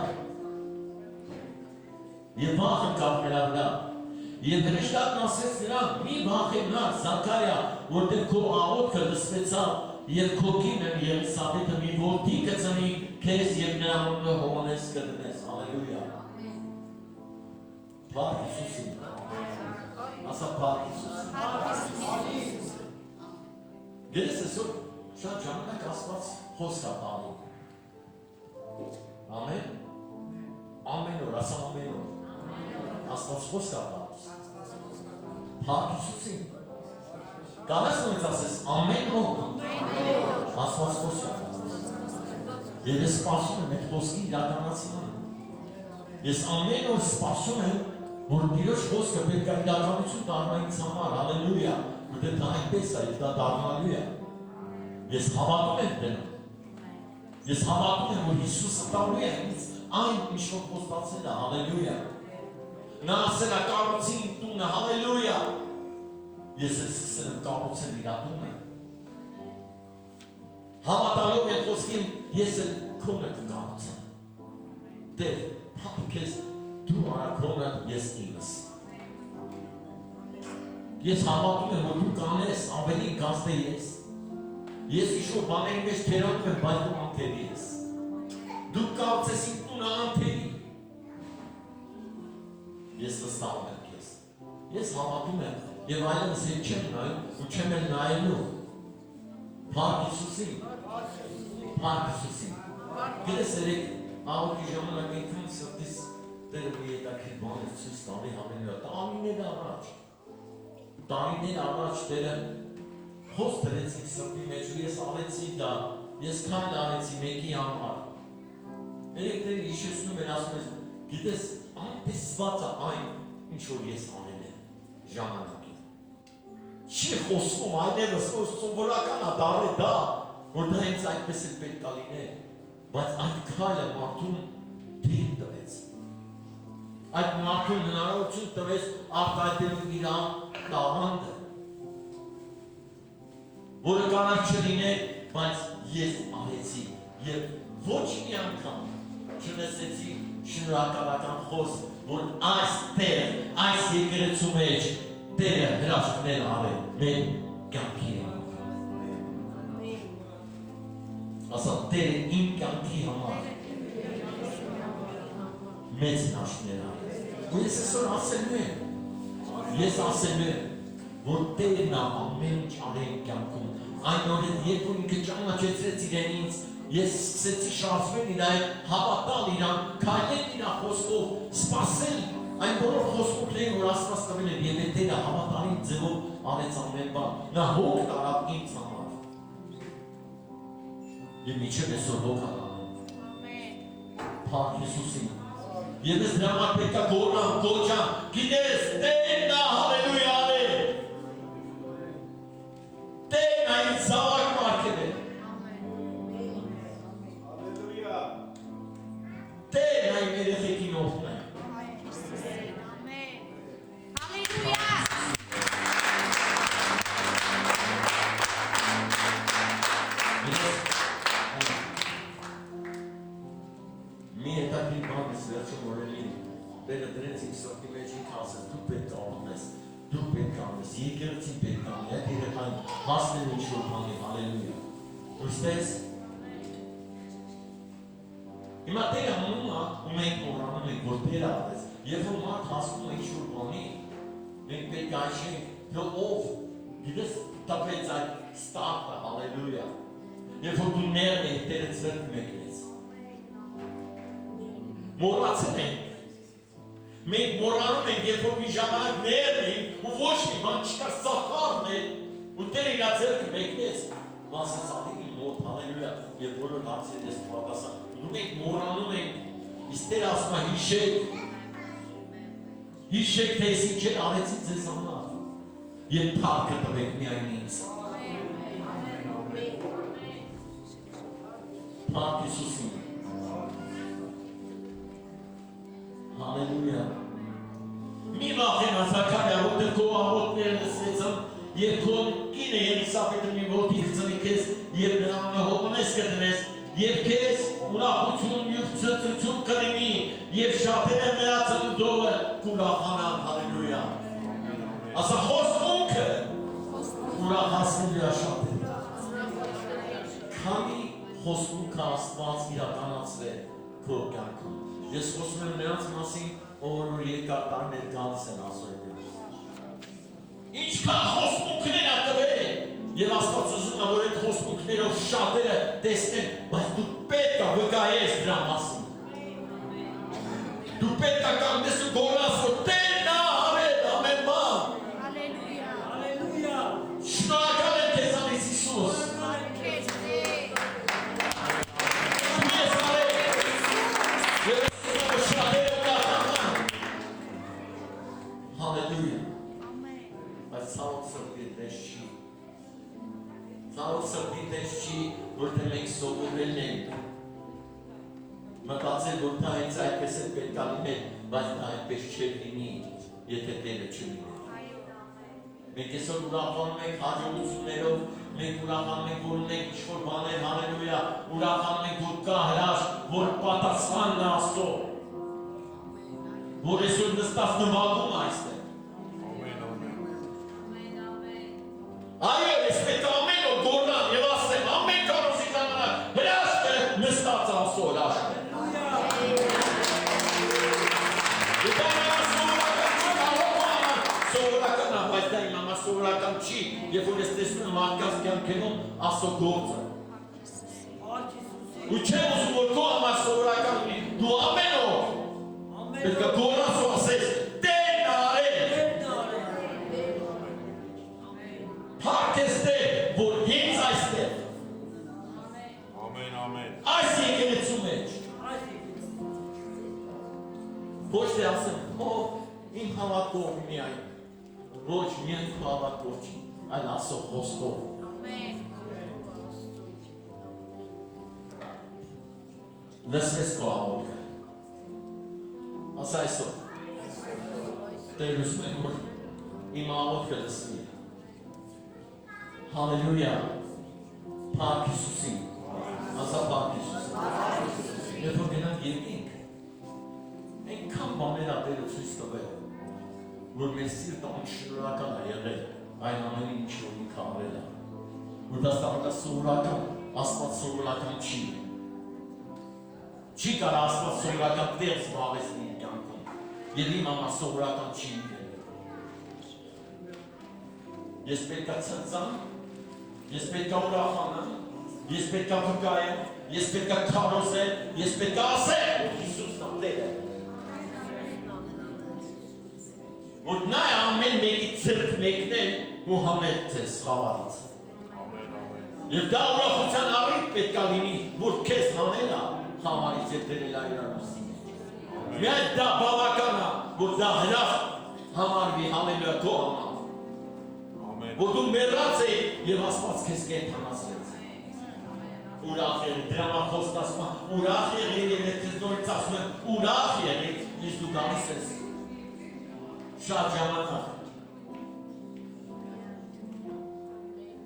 Եվ վախ ընկավ նրա վրա։ Եվ հրեշտակն ասեց նրան. մի վախենար Զաքարիա, որտեղ քո աղոթքը լսվեցավ եւ քո կինն Եղիսաբեթը մի որդի կծնի քեզ եւ նրա անունը Հովհաննես կդնես։ Հալելույա։ Փառք Հիսուսին։ Ասա փառք Հիսուսին։ Գիտես այսօր շատ ժամանակ Աստված խոսք է տալու։ Ամեն։ Ամեն օր, ասա ամեն օր։ Աստված խոսք է տալու։ Փառք Հիսուսին։ Կարես նույնց ասես ամեն օր։ Աստված խոսք է տալու։ Եվ ես սպասում եմ այդ խոսքի իրականացմանը։ Ես ամեն օր սպասում եմ, որ Տիրոջ խոսքը պետք է իրականություն դառնա ինձ համար, հալելույա, որտեղ դա այնպես է, դա դառնալու է։ Ես հավատում եմ դրան։ Ես հավատում եմ, որ Հիսուսը տալու է ինձ այն ինչ որ խոստացել է, հալելույա։ Նա ասել է կառուցի իմ տունը, հալելույա։ Ես էլ սկսել եմ կառուցել իր տունը։ Հավատալով այդ խոսքին ես էլ քոնը կկառուցեմ։ Տեր, փափ քեզ դու արա քոնը, ես իմս։ Ես հավատում եմ, որ դու կանես ավելի քան ես։ Ես ինչ-որ բաների մեջ թերանում եմ, բայց դու անթերի ես։ Դու կառուցես իմ տունը անթերի։ Ես վստահում եմ քեզ։ Ես հավատում եմ եւ այլևս հետ չեմ նայում ու չեմ էլ նայելու։ Փառք Հիսուսին։ Փառք Հիսուսին։ Գիտես երեք աղոթքի ժամանակ ինքն սրտիս Տերը մի հետաքրքիր բան է ցույց տալի համենայնիվ տարիներ առաջ Տերը խոսք դրեց իմ սրտի մեջ ու ես արեցի դա, ես քայլ արեցի մեկի համար։ Երեք Տերը հիշեցնում էր ասում ես, գիտես, այնպես զված է այն, ինչ որ ես անել եմ ժամանակին։ Չի խոսում այդևս սովորական է դառել դա, որ դա ինձ այդպես էլ պետք է լիներ, բայց այդ քայլը մարդուն դեր տվեց։ Այդ մարդուն հնարավորություն տվեց արտահայտելու իր տաղանդը, որը կարող չլիներ, բայց ես արեցի եւ ոչ մի անգամ չլսեցի շնորհակալական խոսք, որ այս Տերը, այս եկեղեցու մեջ Տերը հրաշքներ արել մեր կյանքի համար։ Ասա Տերը իմ կյանքի համար մեծ հրաշքներ արել։ Ու ես այսօր ասելու եմ, որ Տերն ամեն ինչ արել կյանքում։ Այն օրը երբ ինքը ճանաչեցրեց իրենից, ես սկսեցի շարժվել իրան, հավատալ իրան, քայլել իր խոսքով, սպասել այն բոլոր խոսքերին, որ Աստված տվել է, եւ Տերը հավատալի ձևով արեց ամեն բան։ Նա հոգ տարավ ինձ համար։ Եվ միջև այսօր հոգ անում։ Ամեն։ Փառք Հիսուսին։ Եվ ես դրա համար պետք է գոռամ, կոչամ, գիտես, Տերն է, հալելույա արել։ Տերն է ինձ զավակ մարգել է։ Hallelujah. Տերն է իմ երեխեքին օգն է։ Ամեն։ Հալելույա։ Մի հետաքրքիր բան ես վերջում օրերին Տերը դրեց իմ սրտի մեջ ինքը ասեց դու պետք է անես, դու պետք է անես, եկեղեցին պետք է անի, այդ երեխային հասնել ինչ-որ բանի, հալելույա։ Ուրստես հիմա Տերը անում է ու մենք մոռանում ենք, որ Տերը արեց, երբ որ մարդ հասնում է ինչ-որ բանի, մենք պետք է այժենք, թե ով, գիտես, տպեց այդ ստարտը, հալելույա, երբ որ դու ներն ենք, Տերը ձեռք մեկնեց։ Մոռացել ենք։ Մենք մոռանում ենք, երբ որ մի ժամանակ ներն ենք ու ոչ մի բան չկար, սախարն է ու Տերը իր ձեռքը մեկնեց։ Ասաց ալի մոտ, հալելույա, եւ բոլոր հարցերը ես պատասխան։ Ու մենք մոռանում ենք, իսկ Տերը ասում է հիշեք։ Հիշեք, թե ես ինչ արեցի ձեզ համար։ Եվ փառքը տվեք միայն ինձ։ Փառք Հիսուսին։ Հալելույա։ Մի վախենա Զաքարիա, որտեղ քո աղոթները լսեցան, եւ քո կինը Ելիսաբեթը մի ոտի ծնի քեզ, եւ նրան Հովանես կդնես, եւ քեզ ուրախություն եւ ցնծություն կլինի, եւ շատերը նրա ծննդովը կուրախանան, հալելույա։ Ասա խոստմունքը ուրախացնի շատերը։ Քանի խոստմունքը Աստված իրականացրել քո կյանքում։ Ես խոսում եմ նրանց մասին, որ երկար տարիներ գալիս են ասել։ Ինչքան խոստմունքներ ա տվել, եւ Աստված ուզում է, որ այդ խոստմունքներով շատերը տեսնեն, բայց դու պետք է վկայես դրա մասին։ Դու պետք է կանգնես ու գոռաս, որ Տերն ա արել ամեն բան։ Հալելույա։ Հալելույա։ Շնորհակալ եմ քեզանից Հիսուս։ Որտեղ մենք սովորել ենք մտածել, որ դա հենց այդպես է պետք է լինել, բայց դա այդպես չէր լինի, եթե Տերը չլիներ։ Մենք այսօր ուրախանում ենք հաջողություններով, մենք ուրախանում ենք, որ ունենք ինչ-որ բաներ, հալելույա, ուրախանում ենք, որ կա հրաշք, որ պատասխանն է Աստծո, որ այսօր նստած նվագում այստեղ։ Այո, ես պետք է ամեն օր գոռամ եւ ասեմ, ամեն քարոզի ժամանակ հրաշքը նստած Աստծո հրաշքն է։ Սովորական, բայց դա իմ համար սովորական չի, երբ որ ես տեսնում եմ մարդկանց կյանքերում Աստծո գործը։ Ու չեմ ուզում, որ քո համար սովորական լինի, դու ամեն օր պետք է գոռաս ու ասես, Տերն ա արել։ Փառք ես Տեր, որ հենց այստեղ։ Ամեն, ամեն։ Այս եկեղեցու մեջ։ Ոչ թե ասեմ, իմ հավատքով միայն, ոչ միայն քո հավատքով չի, այլ Աստծո խոսքով։ Լսես քո աղոթքը։ Ասա այսօր։ Տեր ուզում եմ, որ իմ աղոթքը լսվի։ Հալելույա, փառք Հիսուսին, ասա փառք Հիսուսին։ Երբ որ գնանք երկինք, այնքան բաներ ա Տերը ցույց տվել, որ մեր սիրտը շնորհակալ է եղել այն ամենին, ինչ որ ինքը արել է։ Որ դա ստանալը սովորական, Աստված սովորական չի։ Չի կարող Աստված սովորական տեղ զբաղեցնի իմ կյանքում, եւ իմ համար սովորական չի եղել։ Ես պետք է ցնծամ, ես պետք է ուրախանամ, ես պետք է վկայեմ, ես պետք է քարոզեմ, ես պետք է ասեմ, որ Հիսուսն է Տերը։ Որ նա ամեն մեկի ցրտ մեկնել ու համել ձեզ խավարից։ Եվ դա ուրախության առիթ պետք է լինի, որ քեզ հանել է խավարից եւ դրել է իրանուսի մեջ։ Միայն դա բավական է, որ դա հրաշք համարվի հալելույա քո համար։ Որ դու մեռած ես եւ Աստված քեզ կենթանացրեց։ Ուրախ եղեք, դրամախոստ ասում, ուրախ եղեք, եւ ես նորից ասում եմ, ուրախ եղեք, ես դու գալիս ես։ Շատ ժամանակ։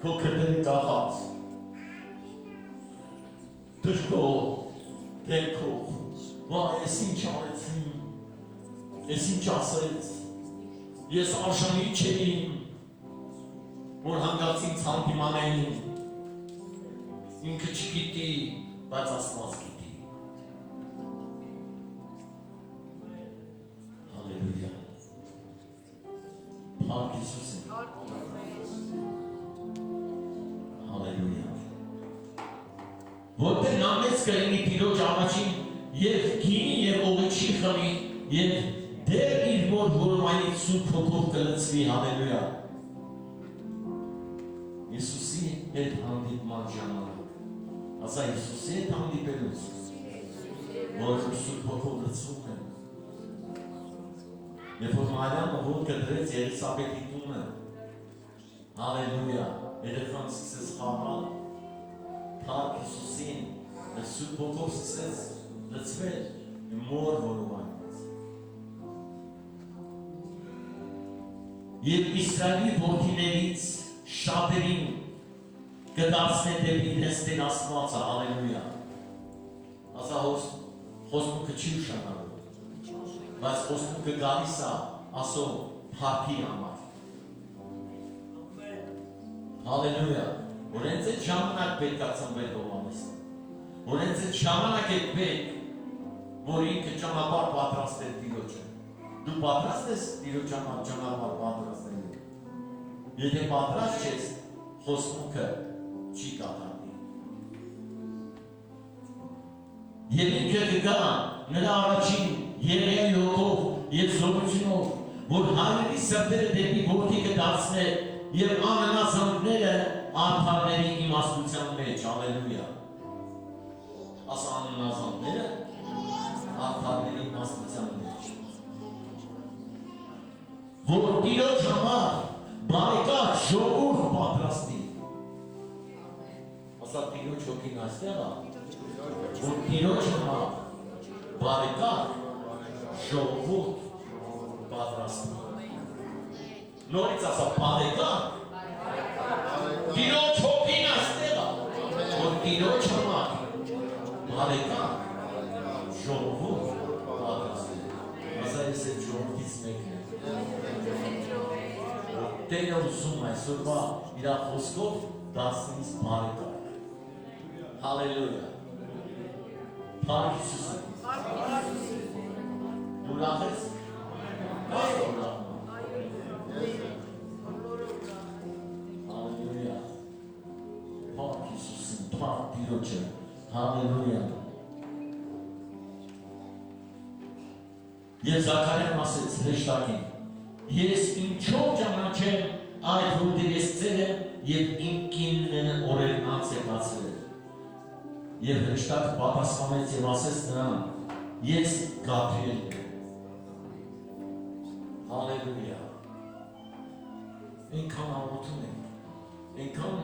Քո քրտերը կախած։ Դժգոհ, դերքով, վայ, ես ինչ արեցի, ես ինչ ասեց, ես արժանի չէի, որ հանգած ինձ հանդիմանային, ինքը չգիտի, բայց Աստված գիտի։ Հալելույա։ Փառք Հիսուսին։ Հալելույա։ Որտեղ նա մեծ կլինի Տիրոջ առաջին եւ գինի եւ օղիչի խմի եւ դեր իր մոտ որոնից Սուրբ Հոգով կլցվի, հալելույա։ Հիսուսի հետ հանդիպման ժամանակ, ասա Հիսուսի հետ հանդիպելուց, որ Սուրբ Հոգով լցվում են, Երբ որ Մարիամը ոտքը դրեց Ելիսաբեթի տունը, հալելույա, երեխան սկսեց խաղալ, Փառք Հիսուսին, Սուրբ Հոգով սկսեց լցվել, մոր որովանից։ Եվ Իսրայելի որդիներից շատերին կդարձնե դեպի իրենց Տեր Աստվածը, հալելույա։ Ասա խոստմունքը չի ուշանալու, բայց խոստմունքը գալիս է ասո փառքի համար։ Հալելույա։ Որ հենց այդ ժամանակ պետք է ծնվել Հովհաննեսը։ Որ հենց այդ ժամանակ է պետք, որ ինքը ճանապարհ պատրաստել Տիրոջը։ Դու պատրաստ ես Տիրոջ համար ճանապարհ պատրաստելու։ Եթե պատրաստ ես, խոստմունքը չի կատարվի։ Եվ ինքը կգա նրա առաջին Եղիայի հոգով և զորությունով, որ հայրերի սրտերը դեպի որդի կդարձնե և անհնազանդները արդարների իմաստության մեջ, հալելույա։ Ասա անհնազանդները արդարների իմաստության մեջ։ Որ Տիրոջ համար բարեկարգ ժողովուրդ պատրաստի։ Ասա Տիրոջ հոգին այստեղ է, որ Տիրոջ համար բարեկարգ ժողովուրդ պատրաստի։ Նորից ասա բարեկարգ Տիրոջ հոգին այստեղ է, որ Տիրոջ համար բարեկարգ ժողովուրդ պատրաստի։ Ասա ես այդ ժողովրդից մեկն եմ։ Տերը ուզում այսօրվա իր խոսքով դարձնից բարեկարգ։ Հալելույա։ Փառք Հիսուսին։ Դու ուրախ ես։ Հալելույա։ Փառք Հիսուսին, փառք Տիրոջը։ Հալելույա։ Եվ Զաքարիան ասեց հրեշտակին. Ես ինչով ճանաչեմ այդ որ ես ծեր եմ և իմ կինն օրերն անց եմ ացրել։ Եվ հրեշտակը պատասխանեց և ասեց նրան. ես Գաբրիելն եմ։ Հալելույա։ Այնքան աղոթում ենք, այնքան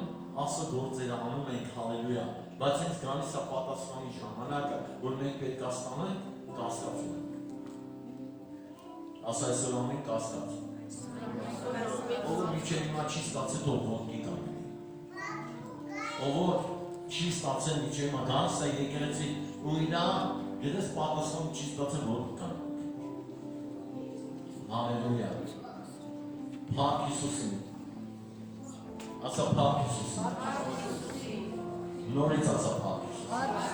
ասը գործերը անում ենք, հալելույա, բայց հենց գալիս է պատասխանի ժամանակը, որ մենք պետք է ստանանք, կասկածում ենք։ Ասա այսօր ամեն կասկած։ Ով միջև հիմա չի ստացել թող ոտքի կանգնի։ Ով չի ստացել միջև հիմա գալիս է եկեղեցի ու իրա գիտես պատասխան չի ստացել ոտքի կանգնի։ Հալելույա։ Փառք Հիսուսին։ Ասա փառք Հիսուսին։ Նորից ասա փառք Հիսուսին։